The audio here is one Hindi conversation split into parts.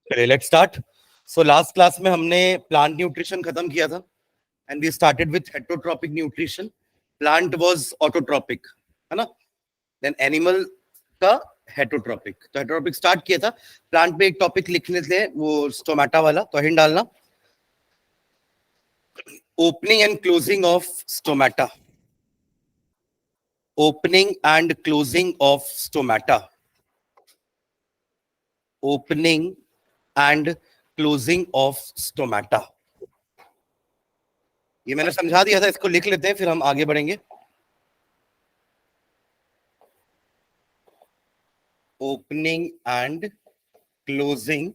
चलिए let's start. So last class में हमने प्लांट न्यूट्रिशन खत्म किया था and we started with heterotrophic nutrition. Plant was autotrophic, है ना। देन एनिमल का हेटरोट्रॉपिक। तो हेटरोट्रॉपिक स्टार्ट किया था। प्लांट पे एक टॉपिक लिख लेते हैं, वो स्टोमेटा वाला, तो हिंट डालना। Opening and closing of stomata. Opening and closing of stomata. Opening and closing of stomata. ये मैंने समझा दिया था, इसको लिख लेते हैं फिर हम आगे बढ़ेंगे। Opening and closing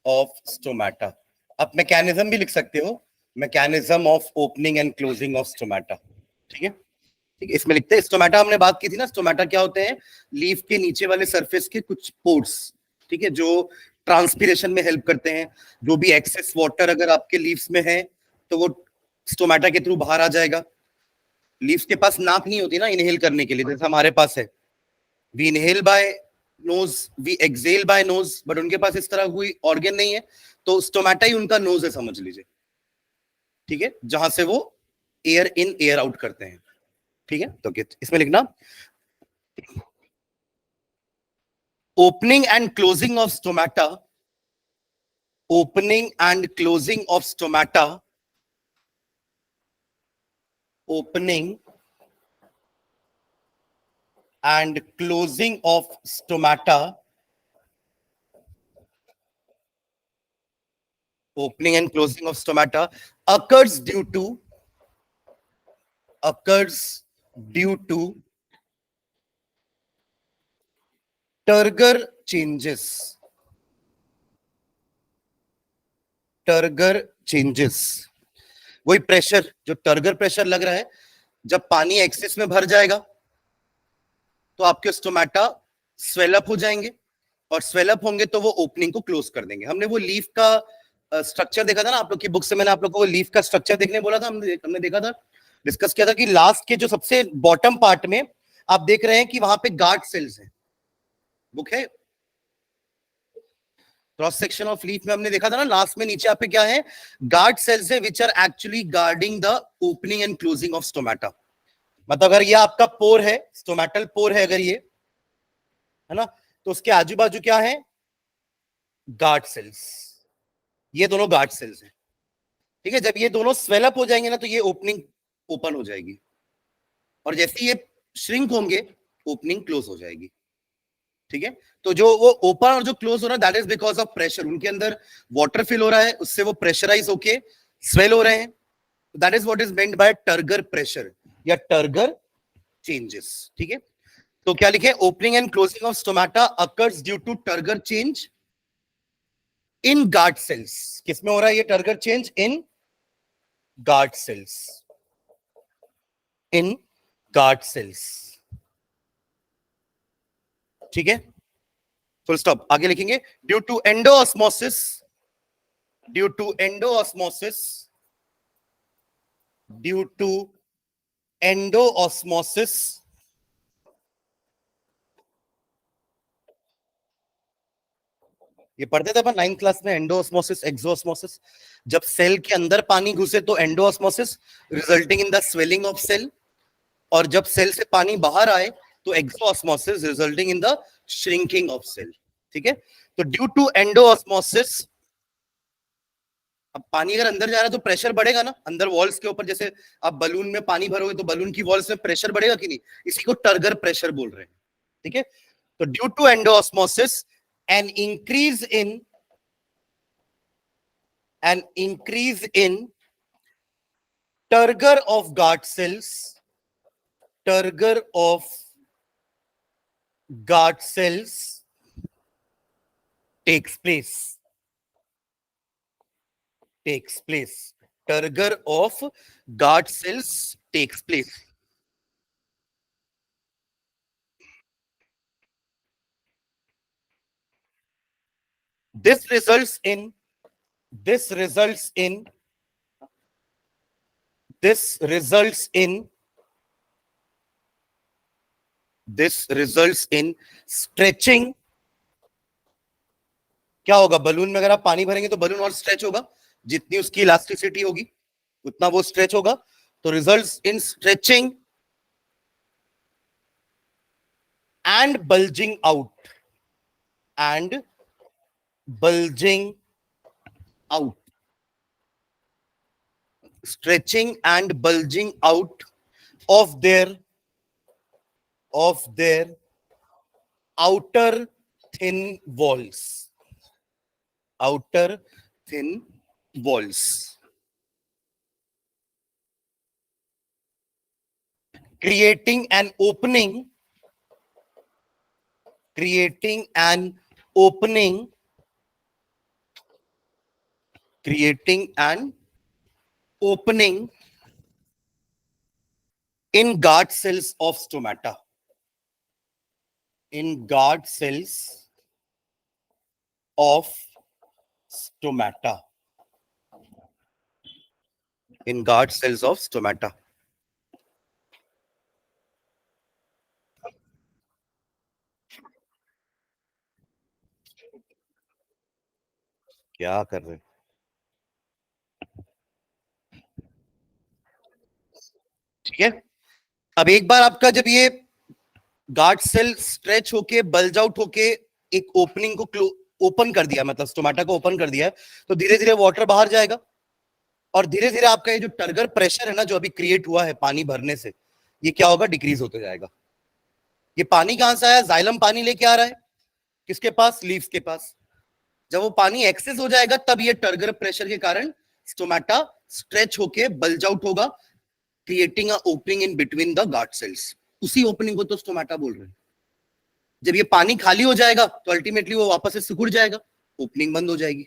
of stomata. आप मैकेनिज्म भी लिख सकते हो, mechanism of opening and closing of stomata. ठीक है, ठीक है, इसमें लिखते हैं। स्टोमेटा हमने बात की थी ना, स्टोमेटा क्या होते हैं? लीफ के नीचे वाले सरफेस के कुछ पोर्स, ठीक है, जो ट्रांसपीरेशन में हेल्प करते हैं। जो भी एक्सेस वाटर अगर आपके लीव्स में है तो वो स्टोमेटा के थ्रू बाहर आ जाएगा। लीव्स के पास नाक नहीं होती ना इनहेल करने के लिए, जैसे हमारे पास है। We inhale by nose, we exhale by nose, but उनके पास इस तरह कोई ऑर्गन नहीं है। तो स्टोमेटा ही उनका नोज है, समझ लीजिए। ठीक है, जहां से वो एयर इन एयर आउट करते हैं। ठीक है, तो इसमें लिखना opening and closing of stomata. Opening and closing of stomata. Opening and closing of stomata. Opening and closing of stomata occurs due to turgor changes. Turgor changes. वही प्रेशर, जो टर्गर प्रेशर लग रहा है, जब पानी एक्सेस में भर जाएगा तो आपके स्टोमेटा स्वेलअप हो जाएंगे, और स्वेलअप होंगे तो वो ओपनिंग को क्लोज कर देंगे। हमने वो लीफ का स्ट्रक्चर देखा था ना, आप लोग की बुक से मैंने आप लोग को वो लीफ का स्ट्रक्चर देखने बोला था। हमने देखा था, डिस्कस किया था कि लास्ट के जो सबसे बॉटम पार्ट में आप देख रहे हैं कि वहां पे गार्ड सेल्स है। बुक है, क्रॉस सेक्शन ऑफ लीफ में हमने देखा था ना, लास्ट में नीचे आप पे क्या है? गार्ड सेल्स है, which are actually guarding the opening and closing of stomata. मतलब अगर ये आपका पोर है, स्टोमेटल पोर है अगर ये, है ना, तो उसके आजू बाजू क्या है? Guard sales. ये दोनों गार्ड सेल्स हैं। ठीक है, जब ये दोनों स्वेलअप हो जाएंगे ना, तो ये ओपनिंग ओपन हो जाएगी, और जैसे ये श्रिंक होंगे ओपनिंग क्लोज हो जाएगी। ठीक है, तो जो वो ओपन और जो क्लोज हो रहा है, that is because of pressure. उनके अंदर वाटर फिल हो रहा है, उससे वो प्रेशराइज होके स्वेल हो रहे हैं। That is what is meant by turgor pressure या टर्गर चेंजेस। ठीक है, तो क्या लिखे? Opening and closing of stomata occurs due to turgor change in guard cells. किसमें हो रहा है ये turgor change? In guard cells. In guard cells. ठीक है, फुल स्टॉप। आगे लिखेंगे due to endosmosis. Due to endosmosis. Due to endosmosis. ये पढ़ते थे अपन 9th क्लास में, एंडोऑस्मोसिस, एक्सोऑस्मोसिस। जब सेल के अंदर पानी घुसे तो endosmosis, resulting in the swelling of cell. और जब सेल से पानी बाहर आए तो exosmosis, resulting in the shrinking of cell. ठीक है, तो ड्यू टू एंडोऑस्मोसिस, अब पानी अगर अंदर जा रहा है तो प्रेशर बढ़ेगा ना अंदर वॉल्स के ऊपर। जैसे आप बलून में पानी भरोगे तो बलून की वॉल्स में प्रेशर बढ़ेगा कि नहीं? इसी को टर्गर प्रेशर बोल रहे हैं। ठीक है, तो due to endosmosis an increase in turgor of guard cells. Turgor of guard cells takes place. Turgor of guard cells takes place. This results in stretching क्या होगा, बलून में अगर आप पानी भरेंगे तो बलून और स्ट्रेच होगा, जितनी उसकी इलास्टिसिटी होगी उतना वो स्ट्रेच होगा, तो results in stretching and bulging out, and bulging out, stretching and bulging out of their outer thin walls, outer thin walls, creating an opening, creating an opening, creating an opening in guard cells of stomata, in guard cells of stomata, in guard cells of stomata. क्या कर रहे हैं? ठीक है, अब एक बार आपका जब ये गार्ड सेल स्ट्रेच होके बल्ज आउट होके एक ओपनिंग को ओपन कर दिया, मतलब स्टोमाटा को ओपन कर दिया है, तो धीरे धीरे वाटर बाहर जाएगा और धीरे धीरे आपका ये जो टर्गर प्रेशर है ना, जो अभी क्रिएट हुआ है पानी भरने से, ये क्या होगा, डिक्रीज होते जाएगा। ये पानी कहां से आया, जाइलम पानी लेके आ रहा है, किसके पास, लीव्स के पास। जब वो पानी एक्सेस हो जाएगा तब ये टर्गर प्रेशर के कारण स्टोमाटा स्ट्रेच होके बल्ज आउट होगा, creating a opening in between the guard cells. उसी ओपनिंग को तो स्टोमाटा बोल रहे हैं। जब ये पानी खाली हो जाएगा तो अल्टीमेटली वो वापस से सिकुड़ जाएगा, ओपनिंग बंद हो जाएगी,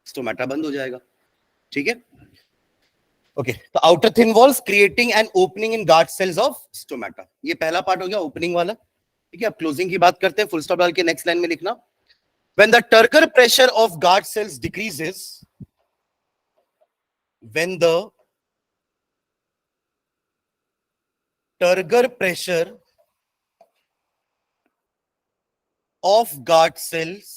स्टोमाटा बंद हो जाएगा। ठीक है, ओके, तो outer thin walls creating an opening in guard sales of stomata, ये पहला पार्ट हो गया ओपनिंग वाला। ठीक है, अब क्लोजिंग की बात करते हैं, फुल स्टॉप डाल के नेक्स्ट लाइन में लिखना, when the turgor pressure of guard cells decreases, when the turgor pressure of guard cells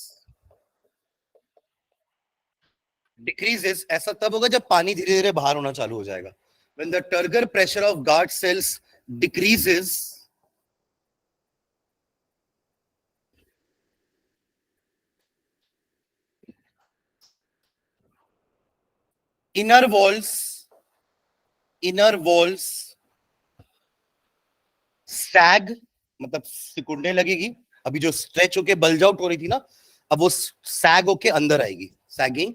decreases, ऐसा तब होगा जब पानी धीरे धीरे बाहर होना चालू हो जाएगा। when the turgor pressure of guard cells decreases, inner walls sag, मतलब सिकुड़ने लगेगी। अभी जो स्ट्रेच होके बल्ज आउट हो रही थी ना, अब वो सैग होके अंदर आएगी, sagging,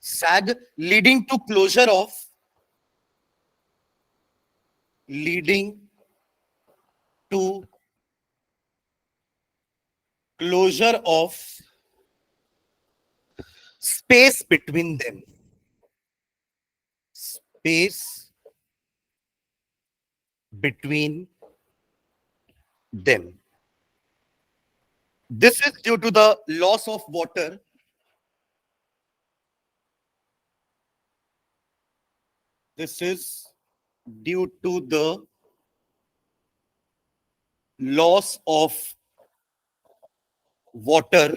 sag leading to closure of, leading to closure of space between them, space between them. This is due to the loss of water, this is due to the loss of water,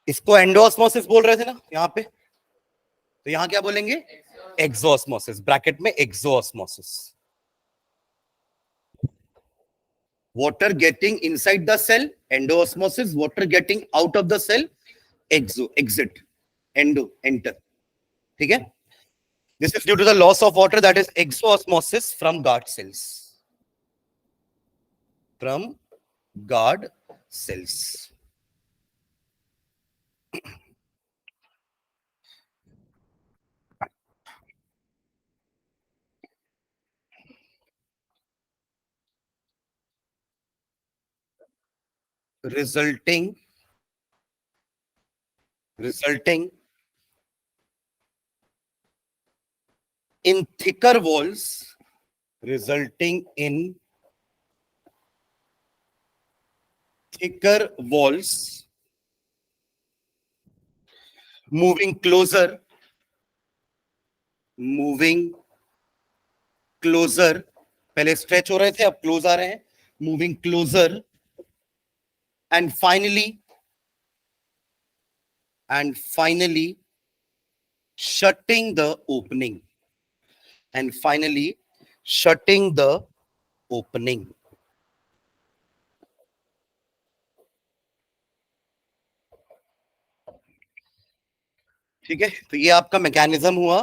इसको एंडोस्मोसिस बोल रहे थे ना यहां पे, तो यहां क्या बोलेंगे, एक्सोस्मोसिस, ब्रैकेट में exosmosis. Water getting inside the cell, endoosmosis, water getting out of the cell, exit, enter. ठीक है, this is due to the loss of water, that is exoosmosis from guard cells, from guard cells. resulting in thicker walls, resulting in thicker walls, moving closer, पहले स्ट्रेच हो रहे थे अब क्लोज आ रहे हैं, moving closer and finally shutting the opening, and finally shutting the opening. ठीक है, तो ये आपका मैकेनिज्म हुआ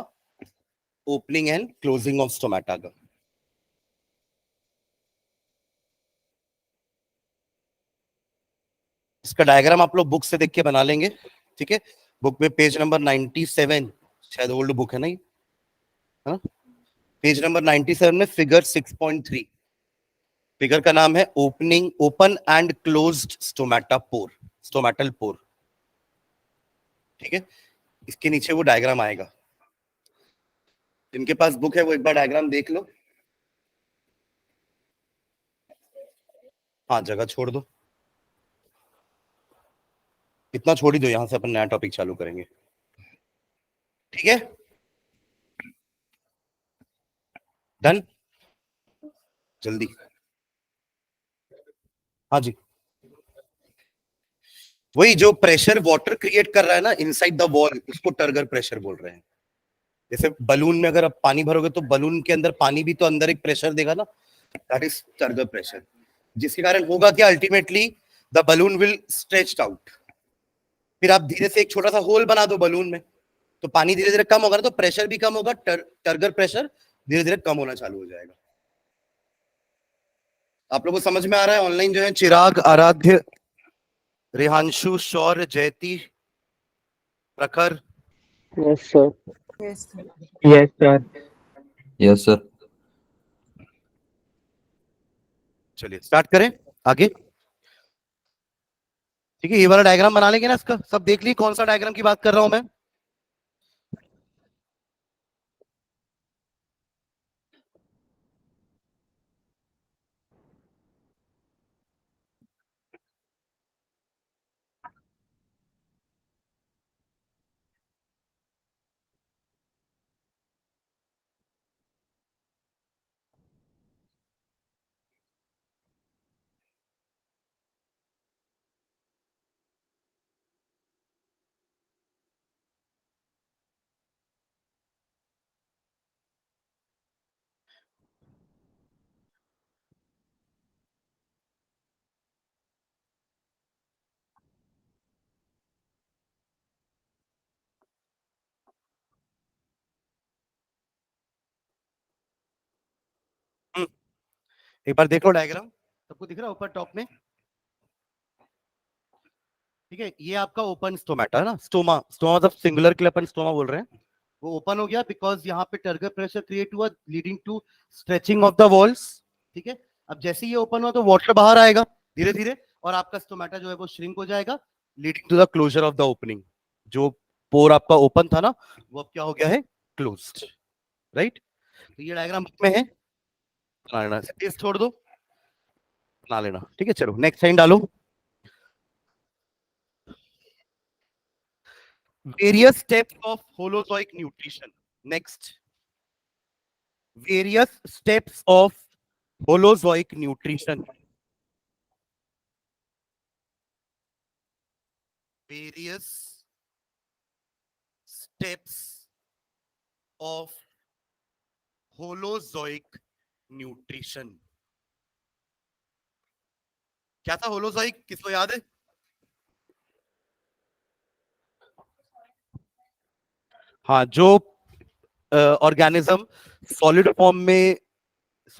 opening and closing of stomata का. इसका डायग्राम आप लोग बुक से देख के बना लेंगे. ठीक है, बुक में पेज नंबर 97, शायद ओल्ड बुक है ना ये, हाँ, पेज नंबर 97 में फिगर 6.3, फिगर का नाम है opening, open and closed stomata pore, stomatal pore. ठीक है, इसके नीचे वो डायग्राम आएगा. जिनके पास बुक है वो एक बार डायग्राम देख लो. हाँ, जगह छोड़ दो, इतना छोड़ ही दो, यहां से अपन नया टॉपिक चालू करेंगे. ठीक है, डन, जल्दी. हाँ जी, वही जो प्रेशर वाटर क्रिएट कर रहा है ना इनसाइड द वॉल, उसको टर्गर प्रेशर बोल रहे हैं. जैसे बलून में अगर आप पानी भरोगे तो बलून के अंदर पानी भी तो अंदर एक प्रेशर देगा ना, दैट इज टर्गर प्रेशर. जिसके कारण होगा क्या, ultimately the balloon will stretched out. फिर आप धीरे से एक छोटा सा होल बना दो बलून में, तो पानी धीरे धीरे कम होगा ना, तो प्रेशर भी कम होगा, टर्गर प्रेशर धीरे धीरे कम होना चालू हो जाएगा. आप लोगों को समझ में आ रहा है? ऑनलाइन जो है चिराग, आराध्य, रेहांशु, शौर्य, जयती, प्रखर. Yes, sir. Yes, sir. Yes, sir. Yes sir. चलिए स्टार्ट करें आगे. ठीक है, ये वाला डायग्राम बना लेंगे ना, इसका सब देख ली कौन सा डायग्राम की बात कर रहा हूं मैं. एक बार देखो डायग्राम, सबको दिख रहा है ऊपर टॉप में. ठीक है, ये आपका ओपन स्टोमेटा है ना, स्टोमा, स्टोमा मतलब सिंगुलर के लिए अपन स्टोमा बोल रहे हैं. वो ओपन हो गया बिकॉज यहाँ पे टर्गर प्रेशर क्रिएट हुआ leading to stretching of the walls. ठीक है, अब जैसे ही ये ओपन हुआ तो वाटर बाहर आएगा धीरे धीरे, और आपका स्टोमेटा जो है वो श्रिंक हो जाएगा leading to the closure of the opening. जो पोर आपका ओपन था ना, वो अब क्या हो गया है, क्लोज्ड. राइट, तो ये डायग्राम बुक में है, बना लेना, स्पेस छोड़ दो, बना लेना. ठीक है, चलो नेक्स्ट साइन डालो. Various steps of Holozoic nutrition. Next. Various steps of Holozoic nutrition. Various steps of Holozoic nutrition. क्या था होलोजोइक, किसको याद है? हाँ, जो ऑर्गेनिज्म सॉलिड फॉर्म में,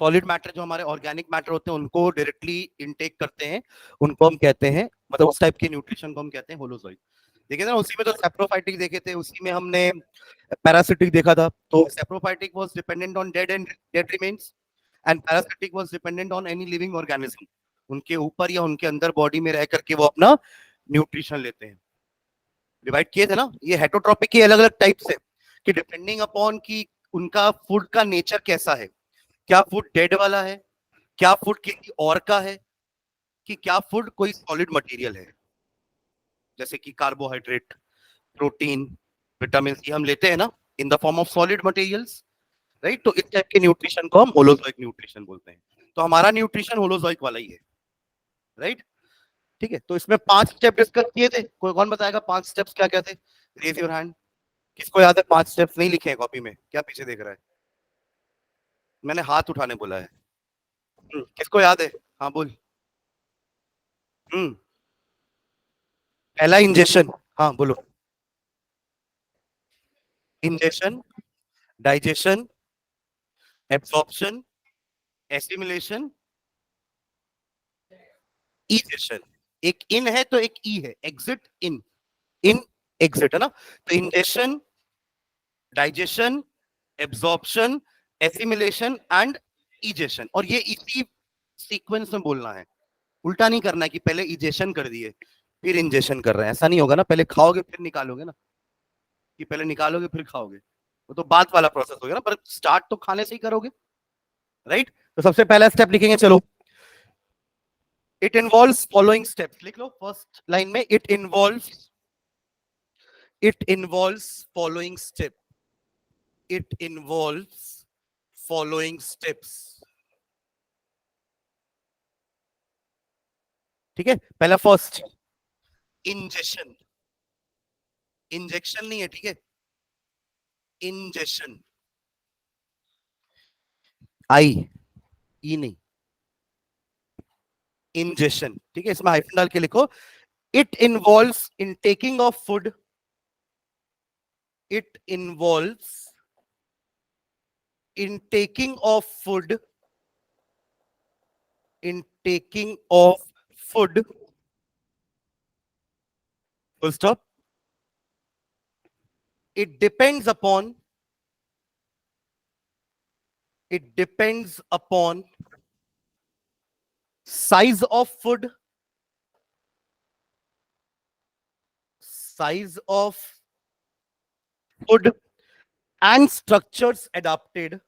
सॉलिड मैटर जो हमारे ऑर्गेनिक मैटर होते हैं उनको डायरेक्टली इनटेक करते हैं, उनको हम कहते हैं, मतलब उस टाइप के न्यूट्रिशन को हम कहते हैं होलोजोइक. देखे ना, उसी में तो सैप्रोफाइटिक देखे थे, उसी में हमने पैरासिटिक देखा था. तो saprophytic was dependent on dead and dead remains, and parasitic was dependent on any living organism. उनके ऊपर या उनके अंदर बॉडी में रह करके वो अपना न्यूट्रिशन लेते हैं. डिवाइड किए थे ना, ये हेटरोट्रॉपिक के अलग अलग टाइप्स है कि डिपेंडिंग अपॉन कि उनका फूड का नेचर कैसा है, क्या फूड डेड वाला है, क्या फूड किसी और का है, कि क्या फूड कोई सॉलिड मटेरियल है, जैसे कि कार्बोहाइड्रेट, प्रोटीन, विटामिन ये हम लेते हैं ना in the form of solid materials. Right, तो इस टाइप के न्यूट्रिशन को हम होलोजोइक न्यूट्रिशन बोलते हैं. तो हमारा न्यूट्रिशन होलोजोइक वाला ही है. राइट, ठीक है, तो इसमें 5 स्टेप डिस्कस किए थे। कोई कौन बताएगा 5 स्टेप्स क्या क्या थे? Raise your hand. किसको याद है? 5 स्टेप्स नहीं लिखे हैं कॉपी में? क्या पीछे देख रहा है? मैंने हाथ उठाने बोला है। किसको याद है? हाँ बोल। पहला इंजेक्शन, हाँ बोलो। Injection, digestion, absorption, assimilation, egestion. एक इन है तो एक ई है, एग्जिट इन, इन एग्जिट है ना। तो injection, digestion, absorption, assimilation and egestion, और ये इसी सीक्वेंस में बोलना है। उल्टा नहीं करना है कि पहले इजेशन कर दिए फिर इंजेक्शन कर रहे हैं, ऐसा नहीं होगा ना। पहले खाओगे फिर निकालोगे ना, कि पहले निकालोगे फिर खाओगे, वो तो बाद वाला प्रोसेस हो गया ना, पर स्टार्ट तो खाने से ही करोगे, राइट। तो सबसे पहला स्टेप लिखेंगे, चलो। इट इन्वॉल्व्स फॉलोइंग स्टेप्स, लिख लो फर्स्ट लाइन में। It involves following step, it involves following steps. ठीक है, पहला फर्स्ट इंजेक्शन, इंजेक्शन नहीं है, ठीक है, इंजेक्शन, आई ई नहीं, इंजेक्शन, ठीक है, इसमें हाइफन डाल के लिखो। It involves in taking of food, it involves in taking of food, in taking of food, full stop. It depends upon, it depends upon size of food, size of food and structures adapted,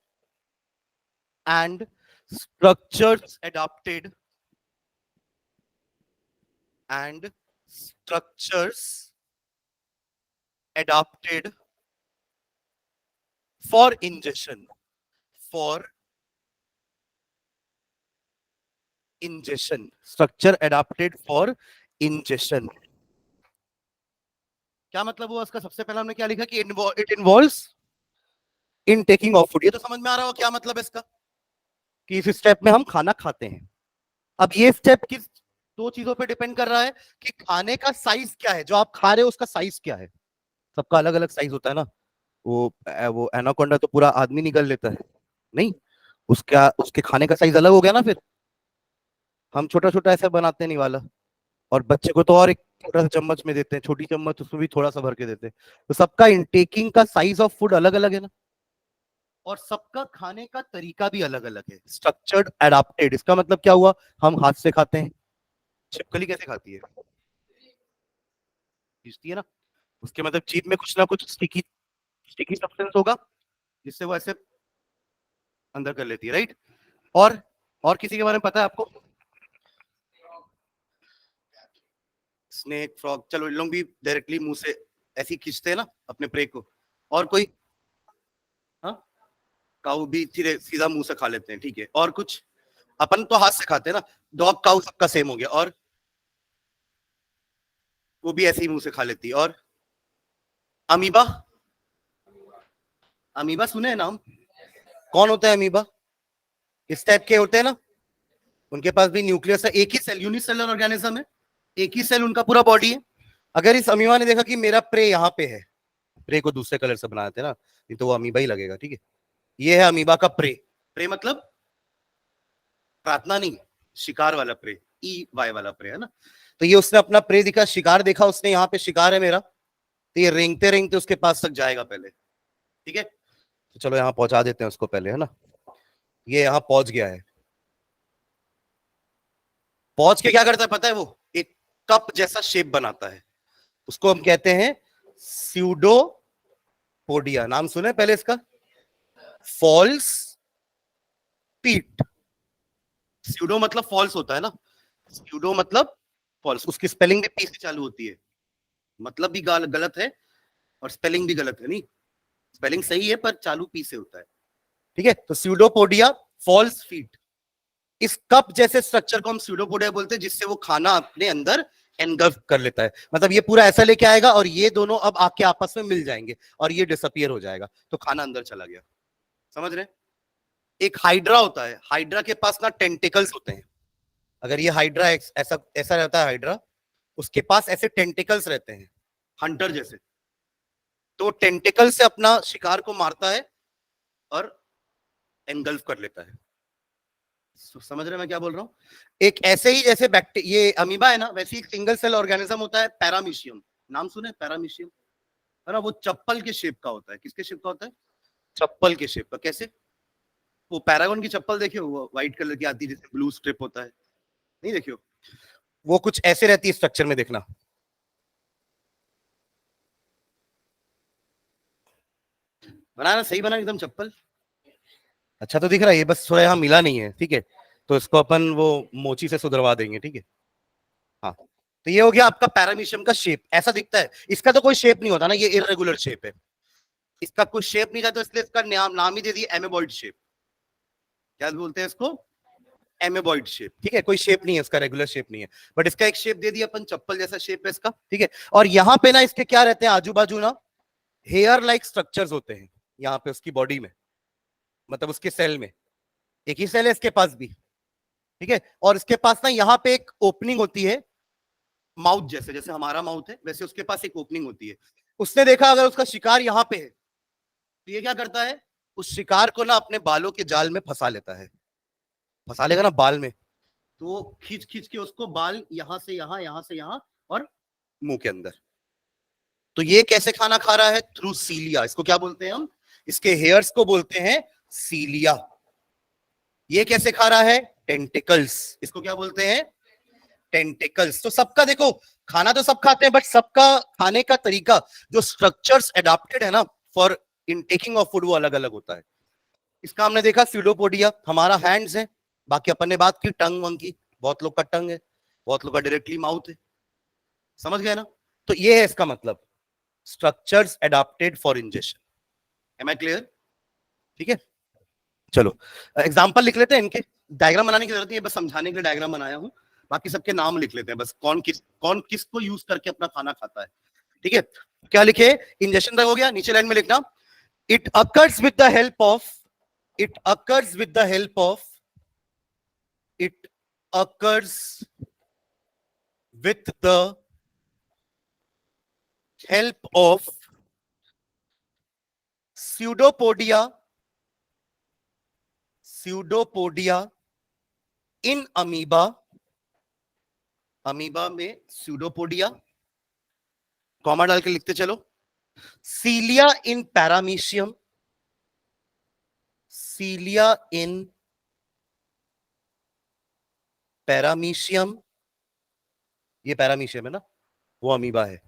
and structures adapted, and structures adapted for ingestion, for ingestion, structure adapted for ingestion। क्या मतलब हुआ उसका? सबसे पहला हमने क्या लिखा कि it involves in taking of food. ये तो समझ में आ रहा हो क्या मतलब है इसका, कि इस स्टेप में हम खाना खाते हैं। अब ये स्टेप किस दो चीजों पे डिपेंड कर रहा है, कि खाने का साइज क्या है, जो आप खा रहे हो उसका साइज क्या है। सबका अलग अलग साइज होता है ना। वो एनाकोंडा तो पूरा आदमी निकल लेता है, नहीं, उसका उसके खाने का साइज अलग हो गया ना। फिर हम छोटा छोटा ऐसा बनाते नहीं वाला, और बच्चे को तो और एक छोटा सा चम्मच में देते हैं, छोटी चम्मच, उसमें भी थोड़ा सा भर के देते हैं। तो सबका इनटेकिंग का साइज ऑफ फूड अलग अलग है ना, और सबका खाने का तरीका भी अलग अलग है। स्ट्रक्चर्ड एडाप्टेड, इसका मतलब क्या हुआ? हम हाथ से खाते हैं, छिपकली कैसे खाती है? खींचती है ना, उसके मतलब जीभ में कुछ ना कुछ स्टिकी स्टिकी सब्सटेंस होगा, जिससे वो ऐसे अंदर कर लेती है, राइट। और किसी के बारे में पता है आपको? स्नेक, फ्रॉग, चलो इन लोग भी डायरेक्टली मुंह से ऐसे ही खींचते हैं ना अपने प्रे को। और कोई? हाँ, काऊ भी सीधा मुंह से खा लेते हैं, ठीक है। और कुछ? अपन तो हाथ से खाते हैं ना, डॉग काऊ सबका सेम हो गया। और वो भी ऐसे ही मुंह से खा लेती है। और अमीबा, अमीबा सुने हैं नाम? कौन होता है अमीबा? इस टाइप के होते हैं ना, उनके पास भी न्यूक्लियस है, एक ही सेल, यूनिसेलुलर ऑर्गेनिज्म है, एक ही सेल उनका पूरा बॉडी है। अगर इस अमीबा ने देखा कि मेरा प्रे यहाँ पे है, प्रे को दूसरे कलर से बनाते हैं ना, नहीं तो वो अमीबा ही लगेगा, ठीक है। ये है अमीबा का प्रे। प्रे मतलब प्रार्थना नहीं, शिकार वाला प्रे, ई वाई वाला प्रे है ना। तो ये उसने अपना प्रे दिखा, शिकार देखा उसने, यहाँ पे शिकार है मेरा, तो ये रेंगते रेंगते उसके पास तक जाएगा पहले, ठीक है। तो चलो यहाँ पहुंचा देते हैं उसको पहले, है ना। ये यहाँ पहुंच गया है, पहुंच के क्या करता है पता है? वो एक कप जैसा शेप बनाता है, उसको हम कहते हैं स्यूडोपोडिया। नाम सुने पहले इसका? फॉल्स पीट। स्यूडो मतलब फॉल्स होता है ना, स्यूडो मतलब फॉल्स, उसकी स्पेलिंग भी पी से चालू होती है, मतलब भी गलत है और स्पेलिंग भी गलत है, नहीं, स्पेलिंग सही है पर चालू पी से होता है, ठीक है। तो स्यूडोपोडिया, फॉल्स फीट, इस कप जैसे स्ट्रक्चर को हम स्यूडोपोडिया बोलते हैं, जिससे वो खाना अपने अंदर एनगल्फ कर लेता है। मतलब ये पूरा ऐसा लेके आएगा और ये दोनों अब आके आपस में मिल जाएंगे और ये डिसअपियर हो जाएगा, तो खाना अंदर चला गया। समझ रहे हैं? एक हाइड्रा होता है, हाइड्रा के पास ना टेंटिकल्स होते हैं। अगर ये हाइड्रा ऐसा ऐसा रहता है हाइड्रा, उसके पास ऐसे टेंटिकल्स रहते हैं हंटर जैसे, तो टेंटिकल से अपना शिकार को मारता है और एनगल्फ कर लेता है। समझ रहे हैं मैं क्या बोल रहा हूँ? एक ऐसे ही जैसे ये अमीबा है ना, वैसे एक सिंगल सेल ऑर्गेनिज्म होता है पैरामीशियम। नाम सुने पैरामीशियम? है ना, वो चप्पल के शेप का होता है। किसके शेप का होता है? चप्पल के शेप का। कैसे? वो पैरागॉन की चप्पल देखियो, वो व्हाइट कलर की आती है जिसमें ब्लू स्ट्रिप होता है, नहीं देखियो? वो कुछ ऐसे रहती है स्ट्रक्चर में, देखना। बनाना सही बना एकदम चप्पल, अच्छा तो दिख रहा है। ये बस थोड़ा यहाँ मिला नहीं है, ठीक है, तो इसको अपन वो मोची से सुधरवा देंगे, ठीक है। हाँ, तो ये हो गया आपका पैरामीशियम का शेप, ऐसा दिखता है। इसका तो कोई शेप नहीं होता ना, ये इरेगुलर शेप है, इसका कोई शेप नहीं था, तो इसलिए इसका नाम ही दे दिया एमेबॉइड शेप। क्या बोलते हैं इसको? एमेबॉइड शेप, ठीक है। कोई शेप नहीं है इसका, रेगुलर शेप नहीं है, बट इसका एक शेप दे दिया अपन, चप्पल जैसा शेप है इसका, ठीक है। और यहाँ पे ना इसके क्या रहते हैं आजू बाजू ना, हेयर लाइक स्ट्रक्चर्स होते हैं यहाँ पे उसकी बॉडी में, मतलब उसके सेल में। एक ही सेल है इसके पास भी, ठीक है। और इसके पास ना यहाँ पे एक ओपनिंग होती है, माउथ जैसे, जैसे हमारा माउथ है वैसे उसके पास एक ओपनिंग होती है। उसने देखा अगर उसका शिकार यहाँ पे है, तो ये क्या करता है, उस शिकार को ना अपने बालों के जाल में फंसा लेता है। फंसा लेगा ना बाल में, तो खींच खींच के उसको बाल यहां से यहां, यहां से यहां और मुंह के अंदर। तो ये कैसे खाना खा रहा है? थ्रू सीलिया। इसको क्या बोलते हैं हम? इसके हेयर्स को बोलते हैं सीलिया। ये कैसे खा रहा है? टेंटिकल्स। इसको क्या बोलते हैं? टेंटिकल्स। तो सबका देखो, खाना तो सब खाते हैं, बट सबका खाने का तरीका, जो स्ट्रक्चर्स एडाप्टेड है ना फॉर इनटेकिंग ऑफ फूड, वो अलग अलग होता है। इसका हमने देखा स्यूडोपोडिया, हमारा हैंड्स है। बाकी अपन ने बात की टंग वंग की, बहुत लोग का टंग है, बहुत लोग का डायरेक्टली माउथ है। समझ गए ना? तो ये है इसका मतलब, structures adapted for ingestion. Am I clear? ठीक है, चलो एग्जाम्पल लिख लेते हैं इनके। डायग्राम बनाने की जरूरत नहीं है, बस समझाने के लिए डायग्राम बनाया हूं। बाकी सबके नाम लिख लेते हैं, बस कौन किसको यूज करके अपना खाना खाता है, ठीक है। क्या लिखे? इंजेक्शन तक हो गया, नीचे लाइन में लिखना, it occurs with the help of, it occurs with the help of, it occurs with the help of pseudopodia, pseudopodia in amoeba, amoeba में pseudopodia, कॉमा डाल के लिखते चलो, सीलिया इन पैरामीशियम, सीलिया इन पैरामीशियम, ये पैरामीशियम है ना, वो अमीबा है,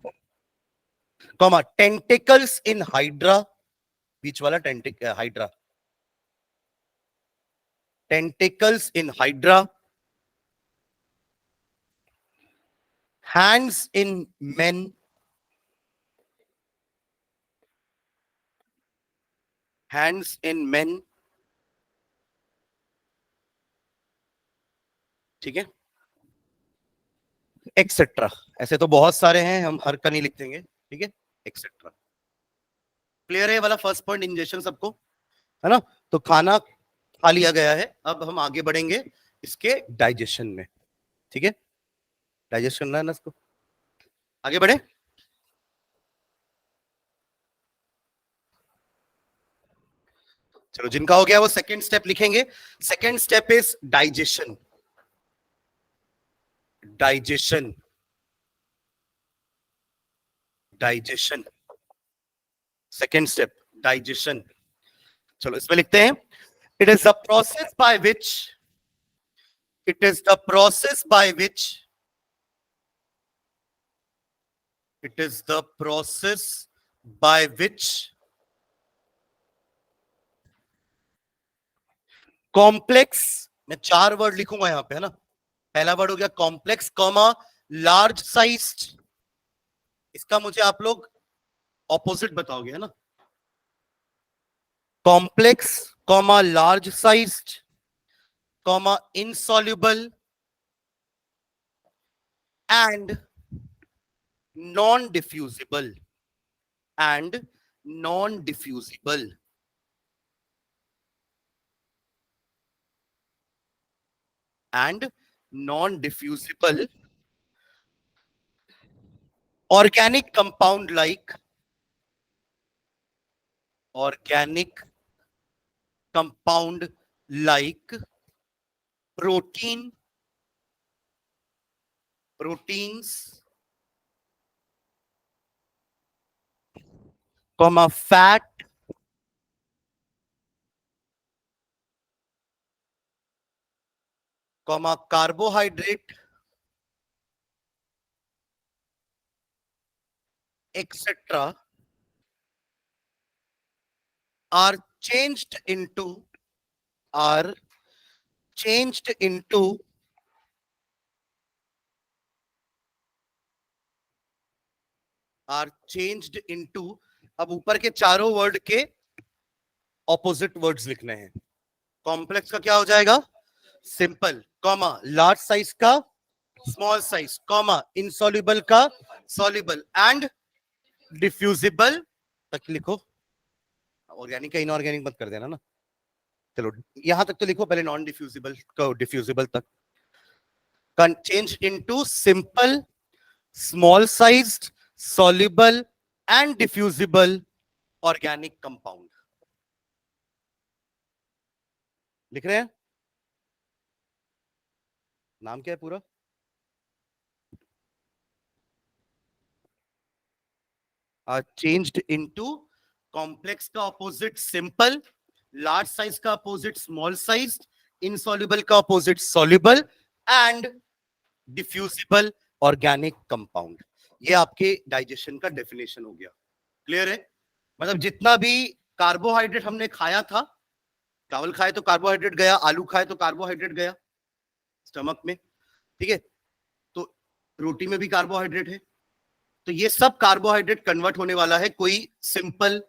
कॉमा टेंटिकल्स इन हाइड्रा, बीच वाला hydra, tentacles in hydra, hands in men, hands in men, ठीक है, एक्सेट्रा। ऐसे तो बहुत सारे हैं, हम हर का नहीं लिख देंगे, ठीक है, एक्सेट्रा। क्लियर है वाला फर्स्ट पॉइंट, इंजेक्शन सबको, है ना। तो खाना खा लिया गया है, अब हम आगे बढ़ेंगे इसके डाइजेशन में, ठीक है। डाइजेस्ट करना है ना इसको, आगे बढ़े। चलो जिनका हो गया वो सेकेंड स्टेप लिखेंगे। Second step is digestion, digestion, digestion, second step digestion. चलो इसमें लिखते हैं, it is the process by which, it is the process by which, it is the process by which complex, मैं 4 वर्ड लिखूंगा यहां पे, है ना। पहला वर्ड हो गया कॉम्प्लेक्स, कॉमा लार्ज साइज्ड, इसका मुझे आप लोग ऑपोजिट बताओगे, है ना। Complex comma large sized comma insoluble and non-diffusible and non-diffusible and non-diffusible organic compound like proteins, comma fat, comma carbohydrate, etc. are changed into अब ऊपर के चारों वर्ड के ऑपोजिट वर्ड्स लिखने हैं. कॉम्प्लेक्स का क्या हो जाएगा? सिंपल, कॉमा लार्ज साइज का स्मॉल साइज, कॉमा इनसॉल्युबल का सॉल्युबल एंड डिफ्यूजिबल तक लिखो. ऑर्गेनिक का इनऑर्गेनिक मत कर देना ना. चलो यहां तक तो लिखो पहले, नॉन डिफ्यूजिबल का डिफ्यूजिबल तक. Change into simple, small sized, soluble and diffusible organic compound. लिख रहे हैं? नाम क्या है पूरा? changed into complex का opposite simple, large size का opposite small sized, insoluble का opposite soluble and diffusible organic compound. ये आपके डाइजेशन का डेफिनेशन हो गया. क्लियर है? मतलब जितना भी कार्बोहाइड्रेट हमने खाया था, चावल खाए तो कार्बोहाइड्रेट गया, आलू खाए तो कार्बोहाइड्रेट गया स्टमक में, ठीक है? तो रोटी में भी कार्बोहाइड्रेट है. तो ये सब कार्बोहाइड्रेट कन्वर्ट होने वाला है कोई सिंपल,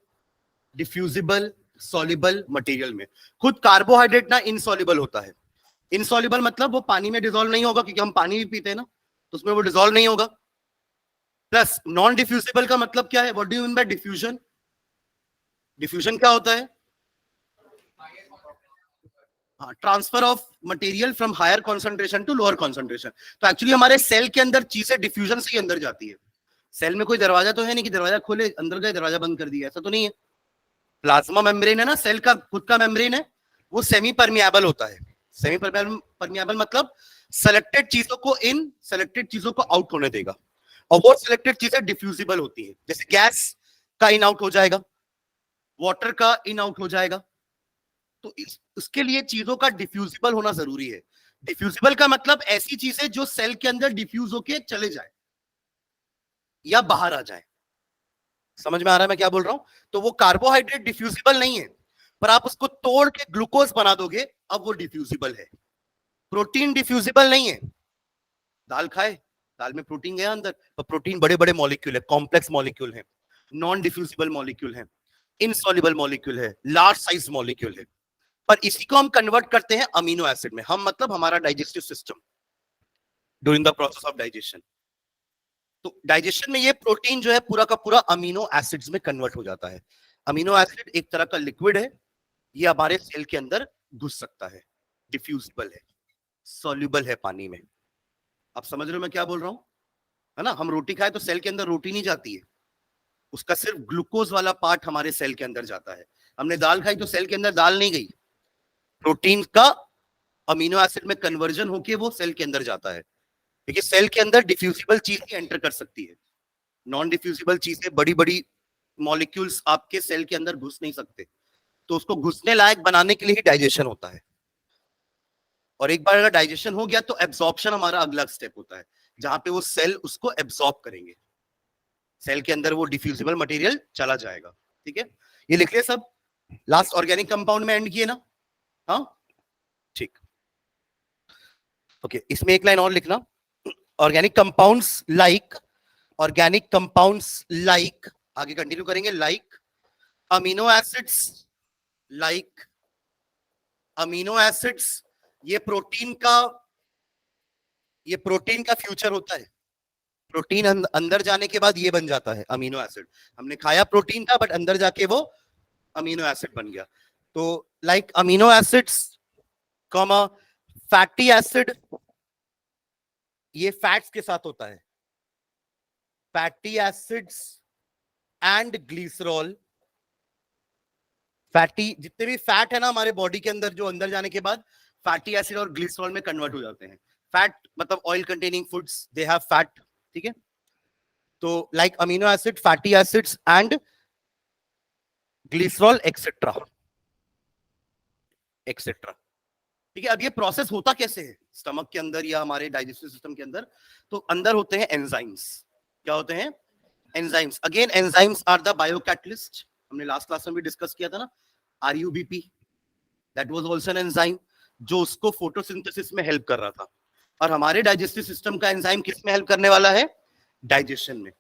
डिफ्यूजिबल, सॉल्युबल मटेरियल में. खुद कार्बोहाइड्रेट ना इनसॉल्युबल होता है. इनसॉल्युबल मतलब वो पानी में डिसॉल्व नहीं होगा, क्योंकि हम पानी भी पीते हैं ना, तो उसमें वो डिसॉल्व नहीं होगा. प्लस नॉन डिफ्यूजिबल का मतलब क्या है? What do you mean by diffusion? Diffusion क्या होता है? Transfer of material from higher concentration to lower concentration. तो एक्चुअली हमारे सेल के अंदर चीजें डिफ्यूजन से ही अंदर जाती है. सेल में कोई दरवाजा तो है नहीं कि दरवाजा खोले अंदर गए दरवाजा बंद कर दिया, ऐसा तो नहीं है. प्लाज्मा मेम्ब्रेन है ना, सेल का खुद का मेम्ब्रेन है, वो सेमी परमिएबल होता है. सेमी परमिएबल मतलब सेलेक्टेड चीजों को इन, सेलेक्टेड चीजों को आउट होने देगा. और वो सिलेक्टेड चीजें डिफ्यूजिबल होती है. जैसे गैस का इन आउट हो जाएगा, वाटर का इन आउट हो जाएगा. तो उसके लिए चीजों का डिफ्यूजिबल होना जरूरी है. डिफ्यूजिबल का मतलब ऐसी चीजें जो सेल के अंदर डिफ्यूज होके चले जाए या बाहर आ जाए. समझ में आ रहा है मैं क्या बोल रहा हूं? तो वो कार्बोहाइड्रेट डिफ्यूजिबल नहीं है, पर आप उसको तोड़ के ग्लूकोज बना दोगे, अब वो डिफ्यूजिबल है. प्रोटीन डिफ्यूजिबल नहीं है. दाल खाए, दाल में प्रोटीन गया अंदर, पर प्रोटीन बड़े बड़े मॉलिक्यूल है, कॉम्प्लेक्स मॉलिक्यूल है, नॉन डिफ्यूजिबल मॉलिक्यूल है, इनसॉल्युबल मॉलिक्यूल है, लार्ज साइज मॉलिक्यूल है. पर इसी को हम कन्वर्ट करते हैं अमीनो एसिड में. हम मतलब हमारा digestive system during the process of digestion. तो डाइजेशन में ये प्रोटीन जो है पूरा का पूरा अमीनो एसिड्स में कन्वर्ट हो जाता है. अमीनो एसिड एक तरह का लिक्विड है, ये हमारे सेल के अंदर घुस सकता है, डिफ्यूजिबल है, सॉल्युबल है पानी में. आप समझ रहे हो मैं क्या बोल रहा हूं? है ना? हम रोटी खाए तो सेल के अंदर रोटी नहीं जाती है, उसका सिर्फ ग्लूकोज वाला पार्ट हमारे सेल के अंदर जाता है. हमने दाल खाई तो सेल के अंदर दाल नहीं गई, प्रोटीन का अमीनो एसिड में कन्वर्जन होके वो सेल के अंदर जाता है. क्योंकि सेल के अंदर डिफ्यूजिबल चीज ही एंटर कर सकती है, नॉन डिफ्यूजिबल चीजें, बड़ी बड़ी मॉलिक्यूल्स आपके सेल के अंदर घुस नहीं सकते. तो उसको घुसने लायक बनाने के लिए ही डाइजेशन होता है. और एक बार अगर डाइजेशन हो गया तो एब्जॉर्प्शन हमारा अगला स्टेप होता है, जहां पे वो सेल उसको एब्जॉर्ब करेंगे, सेल के अंदर वो डिफ्यूजिबल मटेरियल चला जाएगा. ठीक है, ये लिख लिया सब. लास्ट ऑर्गेनिक कंपाउंड में एंड किए ना? हाँ ठीक. ओके, इसमें एक लाइन और लिखना. Organic compounds like, organic compounds like, आगे कंटिन्यू करेंगे, like amino acids, like amino acids ये प्रोटीन का फ्यूचर होता है। प्रोटीन अंदर जाने के बाद ये बन जाता है अमीनो एसिड। हमने खाया प्रोटीन था, बट अंदर जाके वो अमीनो एसिड बन गया। तो like amino acids comma fatty acid, ये फैट्स के साथ होता है। Fatty acids and glycerol, fatty जितने भी फैट है ना हमारे बॉडी के अंदर, जो अंदर जाने के बाद फैटी एसिड और ग्लिसरॉल में कन्वर्ट हो जाते हैं। फैट मतलब oil containing foods, they have fat, ठीक है। तो like amino acid, fatty acids and glycerol etcetera etcetera, ठीक है। अब ये प्रोसेस होता कैसे है स्टमक के अंदर या हमारे डाइजेस्टिव सिस्टम के अंदर? तो अंदर होते हैं एंजाइम्स। क्या होते हैं? Enzymes. Again enzymes are the biocatalyst. हमने लास्ट क्लास में भी डिस्कस किया था ना, RUBP, that was also an enzyme, जो उसको फोटोसिंथेसिस में हेल्प कर रहा था। और हमारे डाइजेस्टिव सिस्टम का एंजाइम किस में हेल्प करने वाला है? डाइजेशन में।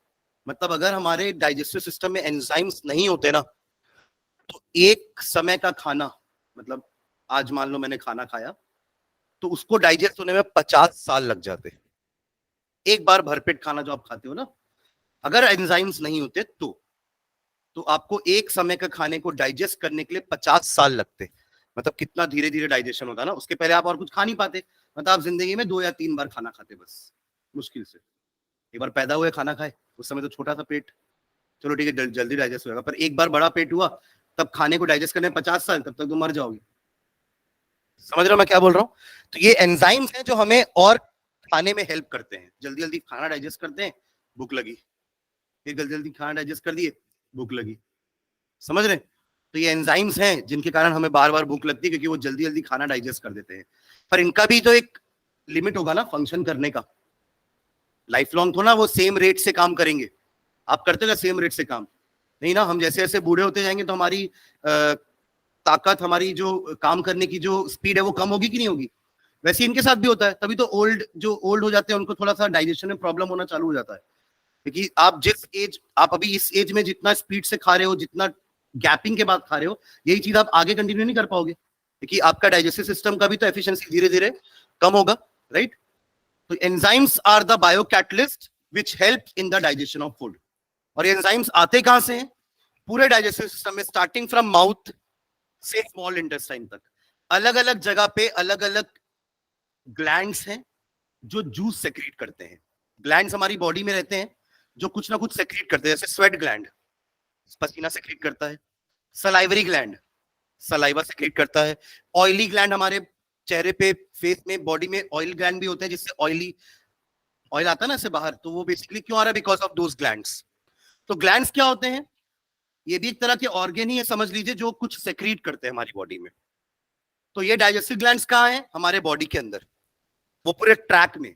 मतलब अगर हमारे डाइजेस्टिव सिस्टम में एंजाइम्स नहीं होते ना, तो एक समय का खाना, मतलब आज मान लो मैंने खाना खाया, तो उसको डाइजेस्ट होने में 50 साल लग जाते। एक बार भरपेट खाना जो आप खाते हो ना, अगर एंजाइम्स नहीं होते तो आपको एक समय का खाने को डाइजेस्ट करने के लिए 50 साल लगते। मतलब कितना धीरे धीरे डाइजेशन होता ना। उसके पहले आप और कुछ खा नहीं पाते। मतलब आप जिंदगी में 2 या 3 बार खाना खाते बस, मुश्किल से। एक बार पैदा हुए खाना खाए, उस समय तो छोटा सा पेट, चलो ठीक है जल्दी डाइजेस्ट होगा। पर एक बार बड़ा पेट हुआ, तब खाने को डाइजेस्ट करने 50 साल, तब तक तो मर जाओगे। समझ रहे हो मैं क्या बोल रहा हूँ? तो ये एंजाइम्स हैं जो हमें और खाने में हेल्प करते हैं। जल्दी जल्दी खाना डाइजेस्ट करते हैं, भूख लगी, फिर जल्दी जल्दी खाना डाइजेस्ट कर दिए, भूख लगी। समझ रहे? तो ये एंजाइम्स हैं जिनके कारण हमें बार बार भूख लगती है, क्योंकि वो जल्दी जल्दी खाना डाइजेस्ट कर देते हैं। पर इनका भी तो एक लिमिट होगा ना फंक्शन करने का। लाइफ लॉन्ग थोड़ा वो सेम रेट से काम करेंगे। आप करते हो सेम रेट से काम? नहीं ना। हम जैसे जैसे बूढ़े होते जाएंगे तो हमारी ताकत, हमारी जो काम करने की जो स्पीड है वो कम होगी कि नहीं होगी? वैसे इनके साथ भी होता है। तभी तो जो ओल्ड हो जाते हैं उनको थोड़ा सा डाइजेशन में प्रॉब्लम होना चालू हो जाता है। क्योंकि आप अभी इस एज में जितना स्पीड से खा रहे हो, जितना गैपिंग के बाद खा रहे हो, यही चीज आप आगे कंटिन्यू नहीं कर पाओगे, क्योंकि आपका डाइजेस्टिव सिस्टम का भी तो एफिशिएंसी धीरे धीरे कम होगा, राइट? तो enzymes are the biocatalyst which help in the digestion of food. और एंजाइम्स आते कहां से हैं? पूरे डाइजेस्टिव सिस्टम में, स्टार्टिंग फ्रॉम माउथ से स्मॉल इंटेस्टाइन तक। अलग अलग जगह पे अलग अलग ग्लैंड्स हैं जो जूस सेक्रेट करते हैं। ग्लैंड्स हमारी बॉडी में रहते हैं जो कुछ ना कुछ सेक्रेट करते हैं। जैसे स्वेट ग्लैंड पसीना सेक्रेट करता है, सलाइवरी ग्लैंड सलाइवा सेक्रेट करता है, ऑयली ग्लैंड हमारे चेहरे पे, फेस में, बॉडी में ऑयल ग्लैंड भी होते हैं, जिससे ऑयल आता है ना इससे बाहर। तो वो बेसिकली क्यों आ रहा है? Because of those glands. तो ग्लैंड्स क्या होते हैं? ये भी एक तरह के ऑर्गन ही है, समझ लीजिए, जो कुछ सेक्रेट करते हैं हमारी बॉडी में। तो ये डाइजेस्टिव ग्लैंड्स कहाँ है? हमारे बॉडी के अंदर, वो पूरे ट्रैक में।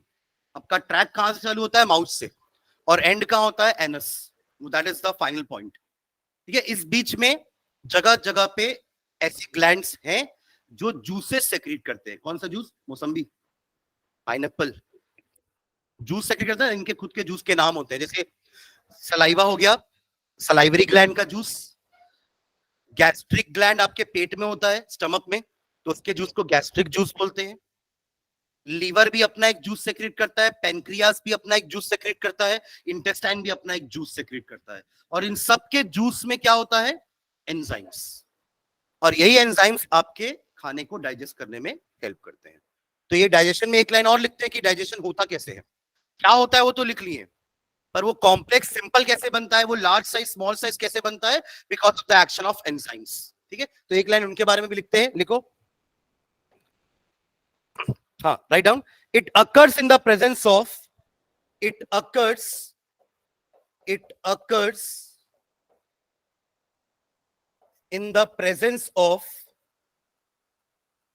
आपका ट्रैक कहां से चालू होता है? माउथ से, और एंड कहां होता है? Anus. That is the final point, ठीक है। इस बीच में जगह जगह पे ऐसी ग्लैंड्स हैं जो जूसेस सेक्रेट करते हैं। कौन सा जूस? मौसम्बी, पाइनएप्पल जूस सेक्रेट करता है। इनके खुद के जूस के नाम होते हैं। जैसे सलाइवा हो गया, सलाइवरी ग्लैंड का जूस। गैस्ट्रिक ग्लैंड आपके पेट में होता है, स्टमक में, तो उसके जूस को गैस्ट्रिक जूस बोलते हैं। लीवर भी अपना एक जूस सेक्रेट करता है, पेनक्रियास भी अपना एक जूस सेक्रेट करता है, इंटेस्टाइन भी अपना एक जूस सेक्रेट करता है। और इन सब के जूस में क्या होता है? एंजाइम्स। और यही एंजाइम्स आपके खाने को डाइजेस्ट करने में हेल्प करते हैं। तो ये डाइजेशन में एक लाइन और लिखते हैं कि डाइजेशन होता कैसे है। क्या होता है वो तो लिख लिए, पर वो कॉम्प्लेक्स सिंपल कैसे बनता है, वो लार्ज साइज स्मॉल साइज कैसे बनता है? Because of the action of enzymes, ठीक है। तो एक लाइन उनके बारे में भी लिखते हैं, लिखो। हाँ, write down. It occurs in the presence of, it occurs in the presence of,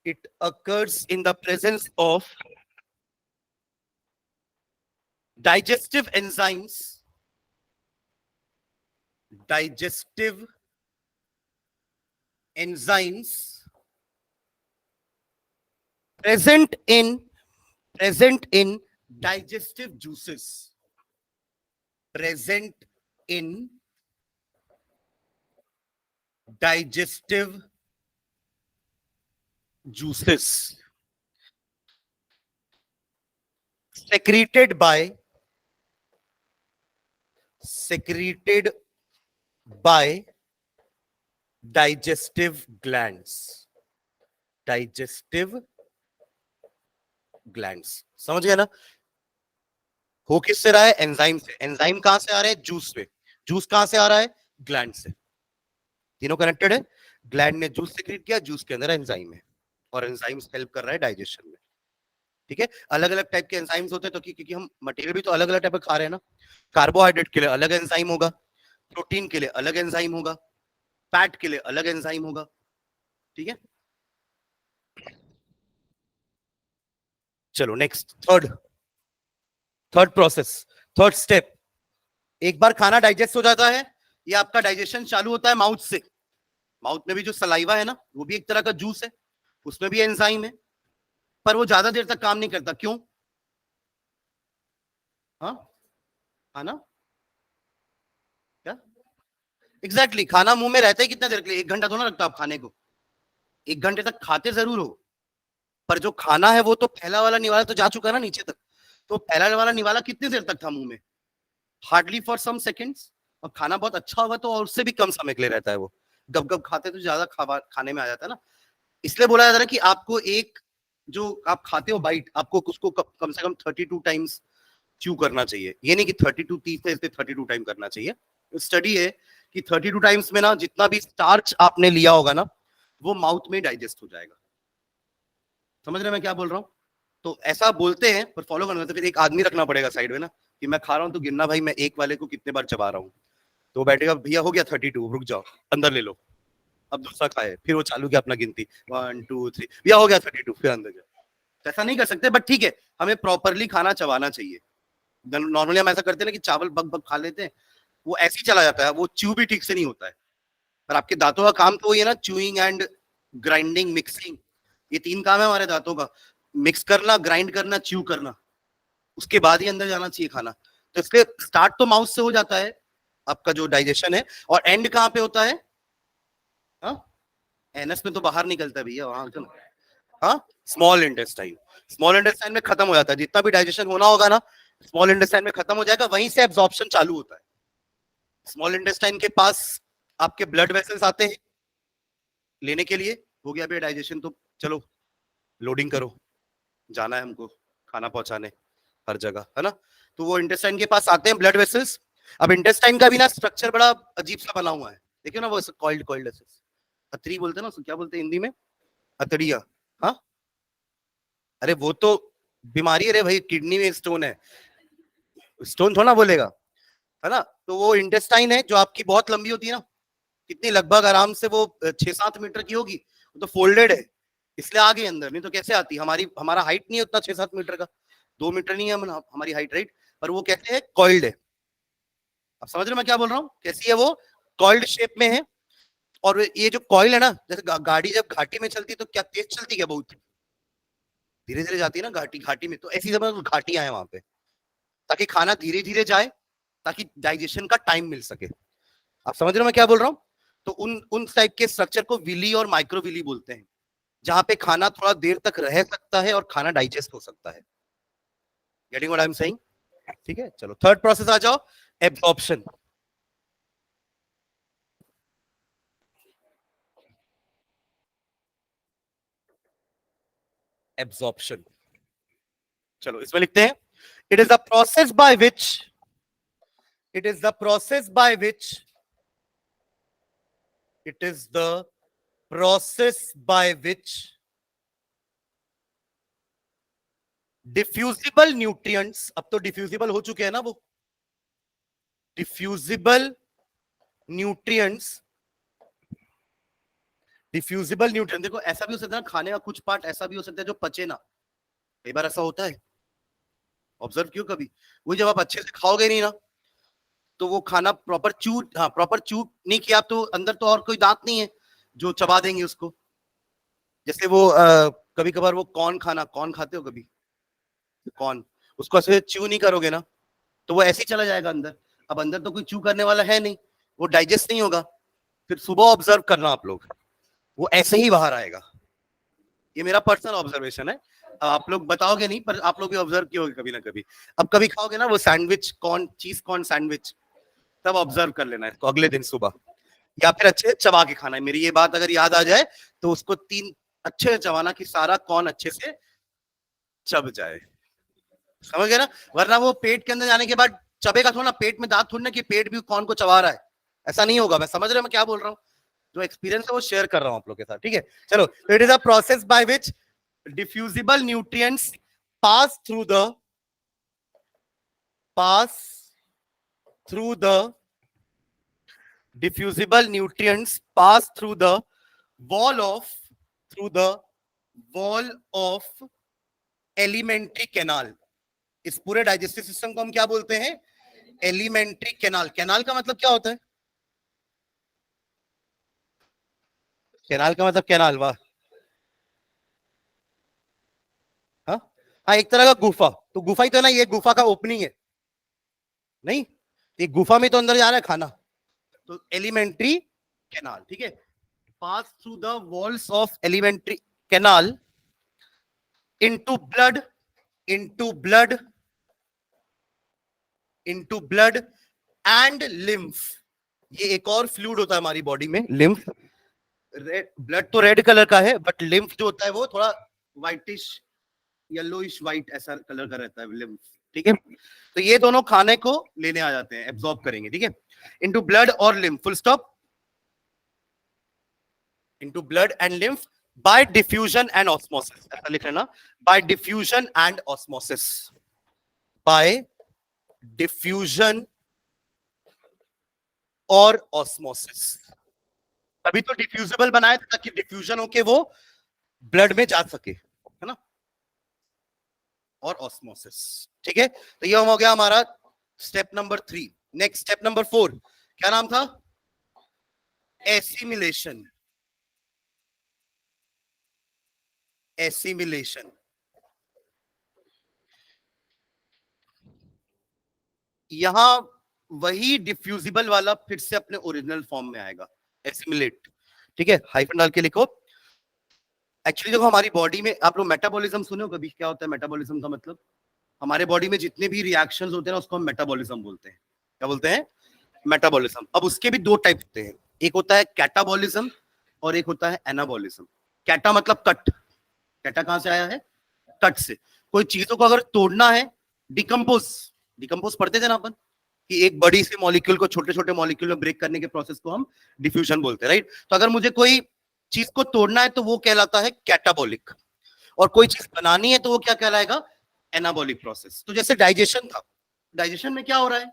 it occurs in the presence of digestive enzymes present in digestive juices, present in digestive juices. secreted by digestive glands. समझ गया ना? हो किससे रहा है? एंजाइम से. एंजाइम कहां से आ रहे हैं? जूस से. जूस कहां से आ रहा है? ग्लैंड से. तीनों कनेक्टेड है. ग्लैंड ने जूस सिक्रीट किया, जूस के अंदर एंजाइम है और एंजाइम्स हेल्प कर रहा है डाइजेशन में. ठीक है. अलग अलग टाइप के एंजाइम्स होते हैं तो क्योंकि हम मटेरियल भी तो अलग अलग टाइप का खा रहे हैं ना. कार्बोहाइड्रेट के लिए अलग एंजाइम होगा, प्रोटीन के लिए अलग एंजाइम होगा, फैट के लिए अलग एंजाइम होगा. ठीक है. चलो next, third process, third step. एक बार खाना डाइजेस्ट हो जाता है, ये आपका डाइजेशन चालू होता है माउथ से. माउथ में भी जो सलाइवा है ना, वो भी एक तरह का जूस है, उसमें भी एंजाइम है, पर वो ज्यादा देर तक काम नहीं करता. क्यों? हाँ, खाना क्या एग्जैक्टली खाना मुंह में रहता है कितना देर के लिए? 1 घंटा थोड़ा लगता है आप खाने को. 1 घंटे तक खाते जरूर हो, पर जो खाना है वो तो पहला वाला निवाला तो जा चुका ना नीचे तक. तो पहला वाला निवाला कितनी देर तक था मुंह में? Hardly for some seconds. और खाना बहुत अच्छा होगा तो और उससे भी कम समय के लिए रहता है वो. गप गप खाते तो ज्यादा खाने में आ जाता है ना. इसलिए बोला जाता है कि आपको एक जो आप खाते हो बाइट, आपको उसको कम से कम 32 टाइम्स च्यू करना चाहिए. ये नहीं कि 32 टाइम करना चाहिए. स्टडी है कि 32 टाइम्स में ना जितना भी स्टार्च आपने लिया होगा ना, वो माउथ में डाइजेस्ट हो जाएगा. समझ रहे मैं क्या बोल रहा हूँ? तो ऐसा बोलते हैं, पर फॉलो करना तो फिर एक आदमी रखना पड़ेगा साइड में ना, कि मैं खा रहा हूँ तो गिनना भाई मैं एक वाले को कितने बार चबा रहा हूँ. तो बैठेगा, भैया हो गया 32, रुक जाओ, अंदर ले लो. अब दूसरा खाए, फिर वो चालू किया अपना गिनती, 1 2 3, भैया हो गया 32, फिर अंदर जाओ. ऐसा नहीं कर सकते, बट ठीक है, हमें प्रॉपरली खाना चबाना चाहिए. नॉर्मली हम ऐसा करते हैं ना कि चावल बग बग खा लेते हैं, वो ऐसे ही चला जाता है, वो च्यू भी ठीक से नहीं होता है. पर आपके दांतों का काम तो वही है ना, च्यूइंग एंड ग्राइंडिंग, मिक्सिंग. ये 3 काम है हमारे दांतों का. मिक्स करना, ग्राइंड करना, च्यू करना. उसके बाद ही अंदर जाना चाहिए खाना. तो इसलिए स्टार्ट तो माउथ से हो जाता है आपका जो डाइजेशन है, और एंड कहां पे होता है? एनस में तो बाहर निकलता है भैया, वहां. हाँ, स्मॉल इंटेस्टाइन. स्मॉल इंटेस्टाइन में खत्म हो जाता है. जितना भी डाइजेशन होना होगा ना, स्मॉल इंटेस्टाइन में खत्म हो जाएगा. वहीं से एब्जॉर्प्शन चालू होता है. स्मॉल इंटेस्टाइन के पास आपके ब्लड वेसल्स आते हैं लेने के लिए. हो गया भैया डाइजेशन, तो चलो लोडिंग करो, जाना है हमको खाना पहुंचाने हर जगह, है ना. तो वो इंटेस्टाइन के पास आते हैं ब्लड वेसल्स. अब इंटेस्टाइन का भी ना स्ट्रक्चर बड़ा अजीब सा बना हुआ है. देखिए ना, वो कॉइल्ड अतरी बोलते हैं ना, उसको क्या बोलते हैं हिंदी में? अतड़िया. हाँ, अरे वो तो बीमारी है रे भाई, किडनी में स्टोन है, स्टोन थोड़ा बोलेगा, है ना. तो वो इंटेस्टाइन है जो आपकी बहुत लंबी होती है ना, कितनी, लगभग आराम से वो 6-7 मीटर की होगी. वो तो फोल्डेड है, इसलिए आ गई अंदर. नहीं तो कैसे आती? हमारा हाइट नहीं है उतना 6-7 मीटर का, 2 मीटर नहीं है हमारी हाइट, राइट. पर वो कैसे है? कॉइल्ड है. आप समझ रहे हो मैं क्या बोल रहा हूँ? कैसी है वो? कॉइल्ड शेप में है. और ये जो कॉइल है ना, जैसे गाड़ी जब घाटी में चलती है तो क्या तेज चलती है? बहुत धीरे धीरे जाती है ना घाटी में. तो ऐसी जगह घाटियां हैं वहां पे, ताकि खाना धीरे धीरे जाए, ताकि डाइजेशन का टाइम मिल सके. आप समझ रहे हो मैं क्या बोल रहा हूँ? तो उन टाइप के स्ट्रक्चर को विली और माइक्रोविली बोलते हैं, जहां पे खाना थोड़ा देर तक रह सकता है और खाना डाइजेस्ट हो सकता है. Getting what I am saying? ठीक है. चलो थर्ड प्रोसेस आ जाओ, एब्जॉर्प्शन. एब्जॉर्प्शन, चलो इसमें लिखते हैं, it is the process by which it is the process by which diffusible nutrients, अब तो डिफ्यूजिबल हो चुके हैं ना वो, डिफ्यूजिबल न्यूट्रिएंट्स. देखो ऐसा भी हो सकता है ना, खाने का कुछ पार्ट ऐसा भी हो सकता है जो पचे ना. कई बार ऐसा होता है, ऑब्जर्व क्यों कभी. वो जब आप अच्छे से खाओगे नहीं ना, तो वो खाना प्रॉपर चू नहीं किया आप, तो अंदर तो और कोई दांत नहीं है जो चबा देंगे उसको. जैसे वो कभी कभार वो कॉर्न खाते हो कभी? कॉर्न, उसको ऐसे च्यू नहीं करोगे ना, तो वो ऐसे ही चला जाएगा अंदर. अब अंदर तो कोई च्यू करने वाला है नहीं, वो डाइजेस्ट नहीं होगा. फिर सुबह ऑब्जर्व करना आप लोग, वो ऐसे ही बाहर आएगा. ये मेरा पर्सनल ऑब्जर्वेशन है. आप लोग बताओगे नहीं, पर आप लोग भी ऑब्जर्व किए होगे कभी ना कभी। अब कभी खाओगे ना वो sandwich, corn cheese corn sandwich, तब ऑब्जर्व कर लेना इसको अगले दिन सुबह, या फिर अच्छे से चबा के खाना है। मेरी ये बात अगर याद आ जाए तो उसको 3 अच्छे से चबाना कि सारा कॉर्न अच्छे से चब जाए, समझ गए ना? वरना वो पेट के अंदर जाने के बाद चबेगा थोड़ा, पेट में दांत थोड़ना कि पेट भी कॉर्न को चबा रहा है, ऐसा नहीं होगा। मैं समझ रहे हो मैं क्या बोल रहा हूँ? जो एक्सपीरियंस है वो शेयर कर रहा हूं आप लोग के साथ, ठीक है? चलो, तो it is a process by which diffusible nutrients pass through the pass through the diffusible nutrients pass through the wall of through the wall of elementary canal। इस पूरे डाइजेस्टिव सिस्टम को हम क्या बोलते हैं? Alimentary canal. कैनाल का मतलब क्या होता है? कैनाल का मतलब कैनाल, वाह। हाँ हाँ, एक तरह का गुफा। तो गुफा ही तो है ना, ये गुफा का ओपनिंग है नहीं? ये गुफा में तो अंदर जा रहा है खाना, तो एलिमेंट्री कैनाल, ठीक है? Pass through the walls of alimentary canal into blood, into blood, into blood and lymph. ये एक और फ्लूइड होता है हमारी बॉडी में, लिम्फ। रेड ब्लड तो रेड कलर का है, बट लिम्फ जो होता है वो थोड़ा व्हाइटिश, येलोइश व्हाइट ऐसा कलर का रहता है लिम्फ, ठीक है? तो ये दोनों खाने को लेने आ जाते हैं, एब्जॉर्ब करेंगे, ठीक है? इनटू ब्लड और lymph, full stop. into blood and lymph by diffusion and osmosis, ऐसा लिख लेना, by diffusion and osmosis, by diffusion और osmosis। अभी तो डिफ्यूजिबल बनाया था ताकि डिफ्यूजन होके वो ब्लड में जा सके, है ना? और ऑस्मोसिस, ठीक है? तो ये हो गया हमारा step number 3। Next step number 4 क्या नाम था? एसिमिलेशन। एसिमिलेशन, यहां वही डिफ्यूजिबल वाला फिर से अपने ओरिजिनल फॉर्म में आएगा, एसिमिलेट, ठीक है? हाइफन डाल के लिखो। एक्चुअली देखो, हमारी बॉडी में आप लोग मेटाबॉलिज्म सुने हो कभी? क्या होता है मेटाबॉलिज्म का मतलब? हमारे बॉडी में जितने भी रिएक्शंस होते हैं ना, उसको हम मेटाबॉलिज्म बोलते हैं। क्या बोलते हैं? मेटाबॉलिज्म। अब उसके भी 2 टाइप होते हैं, एक होता है कैटाबॉलिज्म और एक होता है एनाबॉलिज्म। कैटा मतलब कट। कैटा कहां से आया है? कट से। कोई चीजों को अगर तोड़ना है, डिकम्पोज, डिकम्पोज पढ़ते थे ना अपन, कि एक बड़ी सी मॉलिक्यूल को छोटे छोटे मॉलिक्यूल में ब्रेक करने के प्रोसेस को हम डिफ्यूजन बोलते हैं, राइट? तो अगर मुझे कोई चीज को तोड़ना है तो वो कहलाता है कैटाबॉलिक, और कोई चीज बनानी है तो वो क्या कहलाएगा? Anabolic process. तो जैसे डाइजेशन था, डाइजेशन में क्या हो रहा है?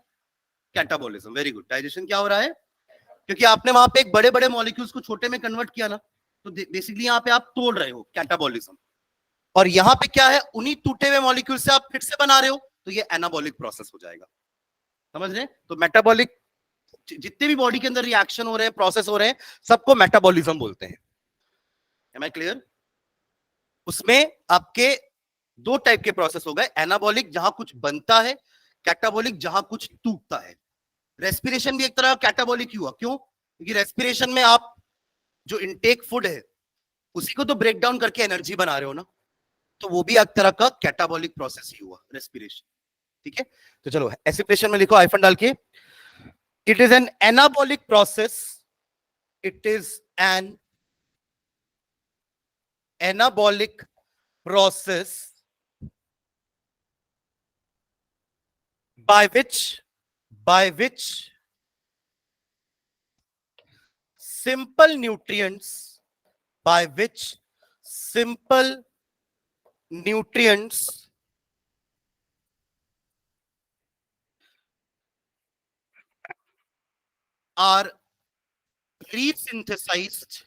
कैटाबॉलिज्म। Very good. डाइजेशन क्या हो रहा है? क्योंकि आपने वहां पे एक बड़े बड़े मॉलिक्यूल्स को छोटे में कन्वर्ट किया ना, तो बेसिकली यहाँ पे आप तोड़ रहे हो, कैटाबॉलिज्म। और यहाँ पे क्या है? उन्हीं टूटे हुए मॉलिक्यूल से आप फिर से बना रहे हो, तो ये एनाबॉलिक प्रोसेस हो जाएगा। समझ रहे हैं? तो मेटाबॉलिक, जितने भी बॉडी के अंदर रिएक्शन हो रहे हैं, प्रोसेस हो रहे हैं, सबको मेटाबॉलिज्म बोलते हैं। Am I clear? उसमें आपके 2 टाइप के प्रोसेस हो गए, एनाबॉलिक जहां कुछ बनता है, कैटाबॉलिक जहां कुछ टूटता है। रेस्पिरेशन भी एक तरह का कैटाबॉलिक ही हुआ। क्यों? क्योंकि रेस्पिरेशन में आप जो इनटेक फूड है उसी को तो ब्रेक डाउन करके एनर्जी बना रहे हो ना, तो वो भी एक तरह का कैटाबॉलिक प्रोसेस ही हुआ, रेस्पिरेशन, ठीक है? तो चलो एसिपिरेशन में लिखो हाइफन डाल के, it is an anabolic process, it is an anabolic process by which simple nutrients by which simple nutrients are resynthesized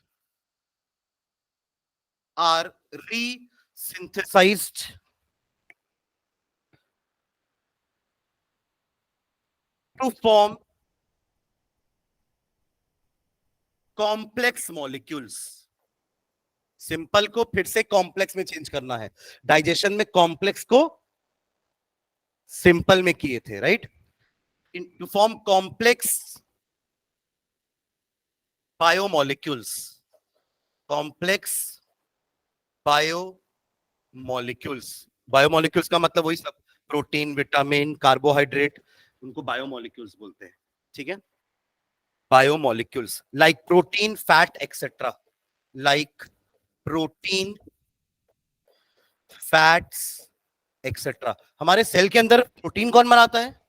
are resynthesized to form complex molecules। Simple को फिर से कॉम्प्लेक्स में चेंज करना है। डाइजेशन में कॉम्प्लेक्स को सिंपल में किए थे, right? To form complex biomolecules, complex biomolecules, molecules. Biomolecules का मतलब वही सब, प्रोटीन, विटामिन, कार्बोहाइड्रेट, उनको बायोमॉलिक्यूल्स बोलते हैं। ठीक है, biomolecules like protein, fat etcetera, like protein, fats etcetera. हमारे सेल के अंदर प्रोटीन कौन बनाता है?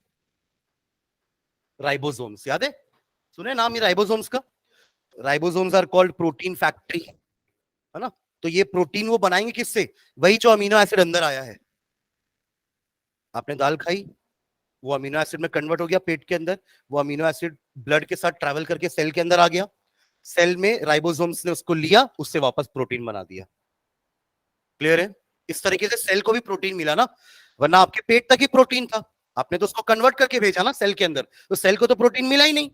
राइबोसोम्स, याद है? सुने नाम ये राइबोसोम्स का? Ribosomes are called protein factory, है ना? तो ये प्रोटीन वो बनाएंगे किससे? वही जो अमीनो एसिड अंदर आया है। आपने दाल खाई, वो अमीनो एसिड में कन्वर्ट हो गया पेट के अंदर, वो अमीनो एसिड ब्लड के साथ ट्रैवल करके सेल के अंदर आ गया, सेल में राइबोसोम्स ने उसको लिया, उससे वापस प्रोटीन बना दिया। क्लियर है? इस तरीके से सेल को भी प्रोटीन मिला ना, वरना आपके पेट तक ही प्रोटीन था, आपने तो उसको कन्वर्ट करके भेजा ना सेल के अंदर, तो सेल को तो प्रोटीन मिला ही नहीं।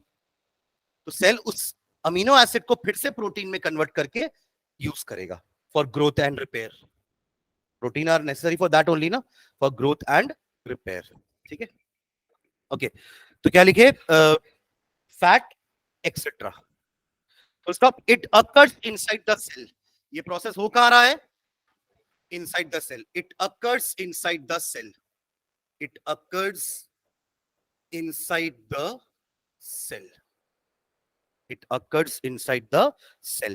तो सेल उस अमीनो एसिड को फिर से प्रोटीन में कन्वर्ट करके यूज करेगा for growth and repair. Protein are necessary for that only ना, फॉर ग्रोथ एंड रिपेयर। ठीक है, ओके। तो क्या लिखे? Fat etcetera, full stop. It occurs inside the cell. ये प्रोसेस हो कहां रहा है? Inside the cell. It occurs inside the cell. It occurs inside the cell. It occurs inside the cell.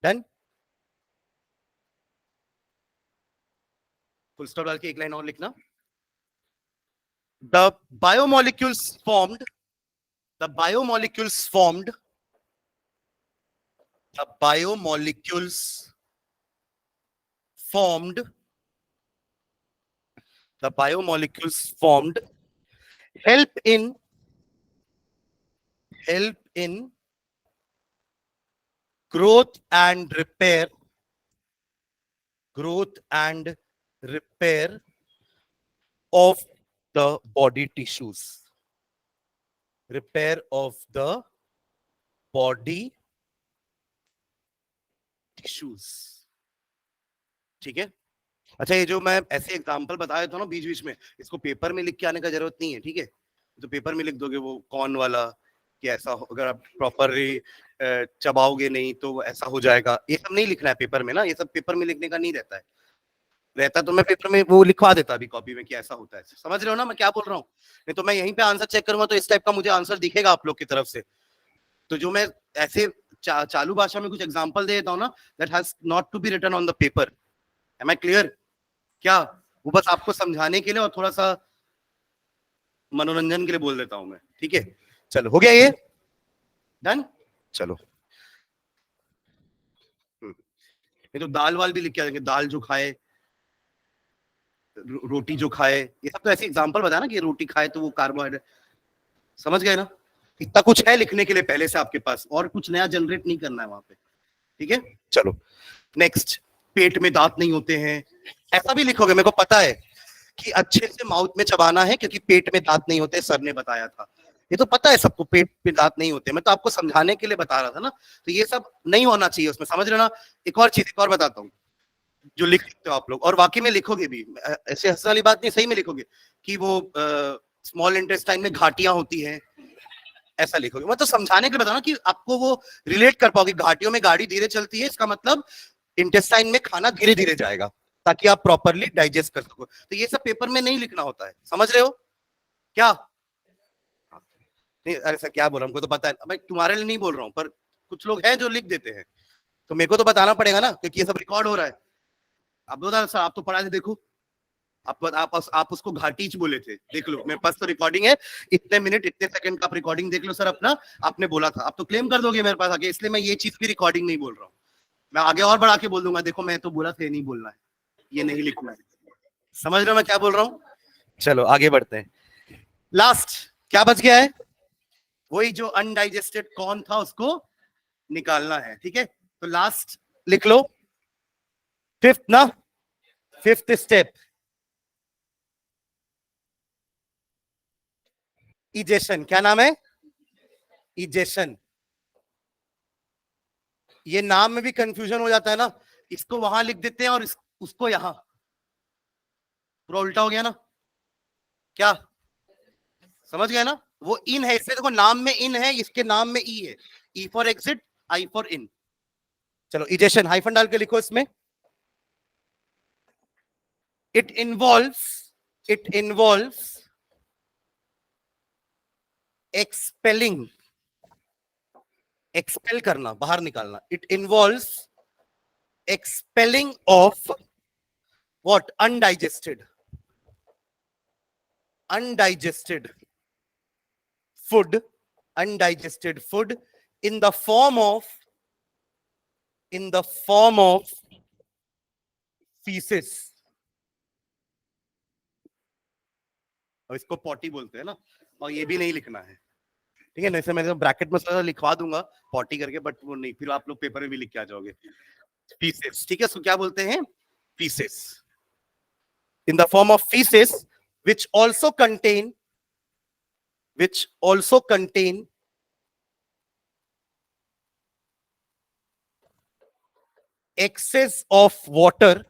Done? Full stop डाल के एक लाइन और लिखना। The biomolecules formed, the biomolecules formed, the biomolecules formed, the biomolecules formed help in growth and repair, growth and repair of the body tissues, repair of the body tissues। ठीक है, अच्छा ये जो मैं ऐसे एग्जांपल बता देता हूँ ना बीच बीच में, इसको पेपर में लिख के आने का जरूरत नहीं है। ठीक है, तो पेपर में लिख दोगे वो कौन वाला कि ऐसा अगर आप प्रॉपरली चबाओगे नहीं तो ऐसा हो जाएगा, ये सब नहीं लिखना है पेपर में ना, ये सब पेपर में लिखने का नहीं रहता है। रहता तो मैं पेपर में वो लिखवा देता अभी कॉपी में कि ऐसा होता है। समझ रहे हो ना मैं क्या बोल रहा हूँ? नहीं तो मैं यहीं पे आंसर चेक करूंगा तो इस टाइप का मुझे आंसर दिखेगा आप लोग की तरफ से। तो जो मैं ऐसे चालू भाषा में कुछ एग्जांपल दे देता हूँ ना, that has not to be written on the paper. Am I clear? क्या वो बस आपको समझाने के लिए और थोड़ा सा मनोरंजन के लिए बोल देता हूं मैं। ठीक है, चलो हो गया ये डन। चलो ये तो दाल वाल भी लिख के आ जाएंगे, दाल जो खाए, रोटी जो खाए, ये सब तो ऐसे एग्जांपल बताया ना कि रोटी खाए तो वो कार्बोहाइड्रेट। समझ गए ना? इतना कुछ है लिखने के लिए पहले से आपके पास, और कुछ नया जनरेट नहीं करना है वहां पे। ठीक है, चलो नेक्स्ट। पेट में दांत नहीं होते हैं, ऐसा भी लिखोगे, मेरे को पता है कि अच्छे से माउथ में चबाना है क्योंकि पेट में दांत नहीं होते, सर ने बताया था। ये तो पता है सबको, पेट में दांत नहीं होते, मैं तो आपको समझाने के लिए बता रहा था ना। तो ये सब नहीं होना चाहिए उसमें, समझ रहे ना? एक और चीज, एक और बताता हूँ जो लिख सकते हो आप लोग, और वाकई में लिखोगे भी, ऐसे हंसने वाली बात नहीं, सही में लिखोगे कि वो स्मॉल इंटेस्टाइन में घाटियां होती हैं, ऐसा लिखोगे। मैं तो समझाने के लिए बताना कि आपको वो रिलेट कर पाओगे। घाटियों में गाड़ी धीरे चलती है, इसका मतलब इंटेस्टाइन में खाना धीरे धीरे जाएगा ताकि आप प्रॉपरली डाइजेस्ट कर सको। तो ये सब पेपर में नहीं लिखना होता है, समझ रहे हो क्या? नहीं अरे सर क्या बोल रहा हूँ, हमको तो पता है भाई, तुम्हारे लिए नहीं बोल रहा हूँ, पर कुछ लोग हैं जो लिख देते हैं, तो मेरे को तो बताना पड़ेगा ना क्योंकि ये सब रिकॉर्ड हो रहा है। आप बता सर, आप तो पढ़ा थे, देखो आप उसको घाटीच बोले थे, देख लो मेरे पास तो रिकॉर्डिंग है, इतने मिनट इतने सेकंड का आप रिकॉर्डिंग देख लो सर अपना, आपने बोला था। आप तो क्लेम कर दोगे मेरे पास आगे, इसलिए मैं ये चीज भी रिकॉर्डिंग नहीं बोल रहा हूँ। मैं आगे और बढ़ा के बोल दूंगा, देखो मैं तो बोला था ये नहीं बोलना है, ये नहीं लिखना है। समझ रहे हो मैं क्या बोल रहा हूँ? चलो आगे बढ़ते हैं। लास्ट क्या बच गया है? वही जो अनडाइजेस्टेड कॉर्न था उसको निकालना है। ठीक है, तो लास्ट लिख लो, फिफ्थ ना, फिफ्थ स्टेप, इजेशन। क्या नाम है? इजेशन। ये नाम में भी कंफ्यूजन हो जाता है ना, इसको वहां लिख देते हैं और उसको यहां, पूरा उल्टा हो गया ना। क्या समझ गया ना? वो इन है, इसमें देखो नाम में इन है, इसके नाम में ई है, E for exit, I for in. चलो इजेशन हाइफन डाल के लिखो इसमें, it involves expelling, expel करना, बाहर निकालना. It involves expelling of what? Undigested food in the form of feces. अब इसको पॉटी बोलते हैं ना, और ये भी नहीं लिखना है, ठीक है ना. इसे मैं ब्रैकेट में थोड़ा लिखवा दूंगा पॉटी करके, बट वो नहीं, फिर आप लोग पेपर में भी लिख के आ जाओगे. फीसेस, ठीक है. सो क्या बोलते हैं? Faeces in the form of feces which also contain excess of water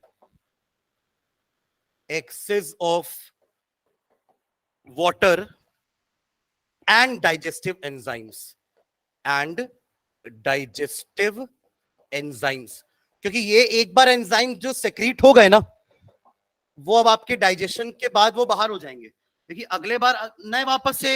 and digestive enzymes क्योंकि ये एक बार एंजाइम जो सेक्रीट हो गए ना, वो अब आपके डाइजेशन के बाद वो बाहर हो जाएंगे. देखिए अगले बार नए वापस से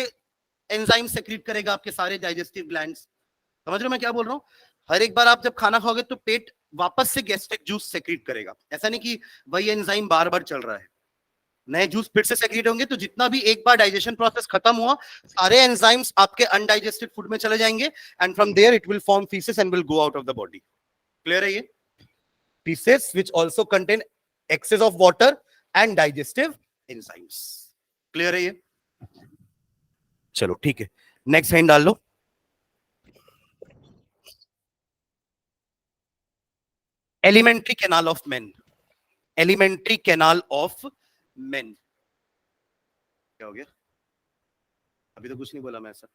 एंजाइम सेक्रीट करेगा आपके सारे डाइजेस्टिव ग्लैंड्स. समझ रहे हो मैं क्या बोल रहा हूँ? हर एक बार आप जब खाना खाओगे तो पेट वापस से गैस्ट्रिक जूस सेक्रीट करेगा. ऐसा नहीं कि वही एंजाइम बार बार चल रहा है, नए जूस फिर से सेक्रीट होंगे. तो जितना भी एक बार डाइजेशन प्रोसेस खत्म हुआ, सारे एंजाइम्स आपके अनडाइजेस्टेड फूड में चले जाएंगे, and from there it will form faeces and will go out of the body. Clear है ये? Faeces which also contain excess of water and digestive enzymes. Clear है ये? चलो ठीक है, नेक्स्ट हैंड डाल लो. Alimentary canal of man. क्या हो गया? अभी तो कुछ नहीं बोला मैं ऐसा.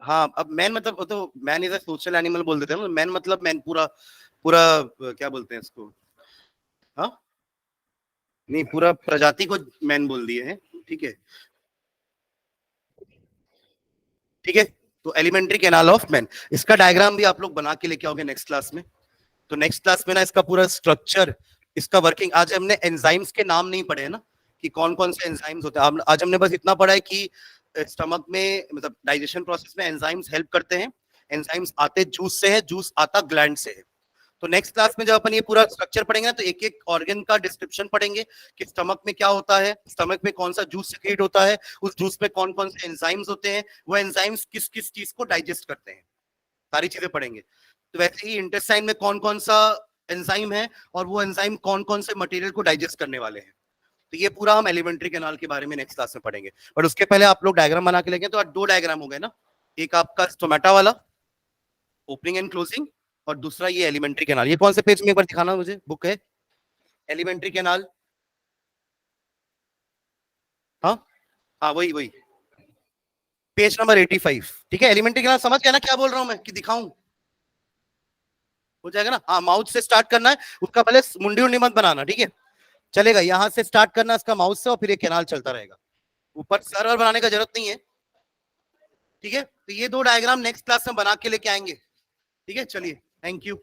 हाँ, अब मैन मतलब तो man is a social animal बोल देते हैं ना. मैन मतलब मैन पूरा क्या बोलते हैं इसको? हाँ नहीं, पूरा प्रजाति को मैन बोल दिए हैं. ठीक है, ठीक है. तो एलिमेंट्री कैनाल ऑफ मैन, इसका डायग्राम भी आप लोग बना के लेके आओगे नेक्स्ट क्लास में. तो नेक्स्ट क्लास में ना इसका पूरा स्ट्रक्चर, इसका वर्किंग, आज हमने एंजाइम्स के नाम नहीं पढ़े ना कि कौन कौन से एंजाइम्स होते हैं. आज हमने बस इतना पढ़ा है कि स्टमक में, मतलब डाइजेशन प्रोसेस में एंजाइम्स हेल्प करते हैं. एंजाइम्स आते जूस से है, जूस आता ग्लैंड से है. तो नेक्स्ट क्लास में जब अपन ये पूरा स्ट्रक्चर पढ़ेंगे तो एक एक ऑर्गन का डिस्क्रिप्शन पढ़ेंगे कि स्टमक में क्या होता है, स्टमक में कौन सा जूस सेक्रेट होता है, उस जूस में कौन कौन से एंजाइम्स होते हैं, वो एंजाइम्स किस किस चीज को डाइजेस्ट करते हैं, सारी चीजें पढ़ेंगे. तो वैसे ही इंटेस्टाइन में कौन कौन सा एंजाइम है और वो एंजाइम कौन कौन से मटेरियल को डाइजेस्ट करने वाले हैं. तो ये पूरा हम एलिमेंट्री कैनाल के बारे में नेक्स्ट क्लास में पढ़ेंगे. बट उसके पहले आप लोग डायग्राम बना के लेंगे. तो आज दो डायग्राम हो गए ना, एक आपका स्टोमेटा वाला ओपनिंग एंड क्लोजिंग, और दूसरा ये एलिमेंट्री कैनाल. ये कौन से पेज में एक बार दिखाना मुझे, बुक है एलिमेंट्री कैनाल? हाँ हाँ, वही पेज नंबर 85. ठीक है, एलिमेंट्री कैनाल समझ गया ना क्या बोल रहा हूं मैं, कि दिखाऊं? हो जाएगा ना. हाँ, माउथ से स्टार्ट करना है, उसका पहले मुंडी उंडी मत बनाना. ठीक है, चलेगा. यहां से स्टार्ट करना इसका माउथ से, और फिर ये कैनाल चलता रहेगा. ऊपर सर्वर बनाने का जरूरत नहीं है. ठीक है, तो ये दो डायग्राम नेक्स्ट क्लास में बना के लेके आएंगे. ठीक है, चलिए, थैंक यू.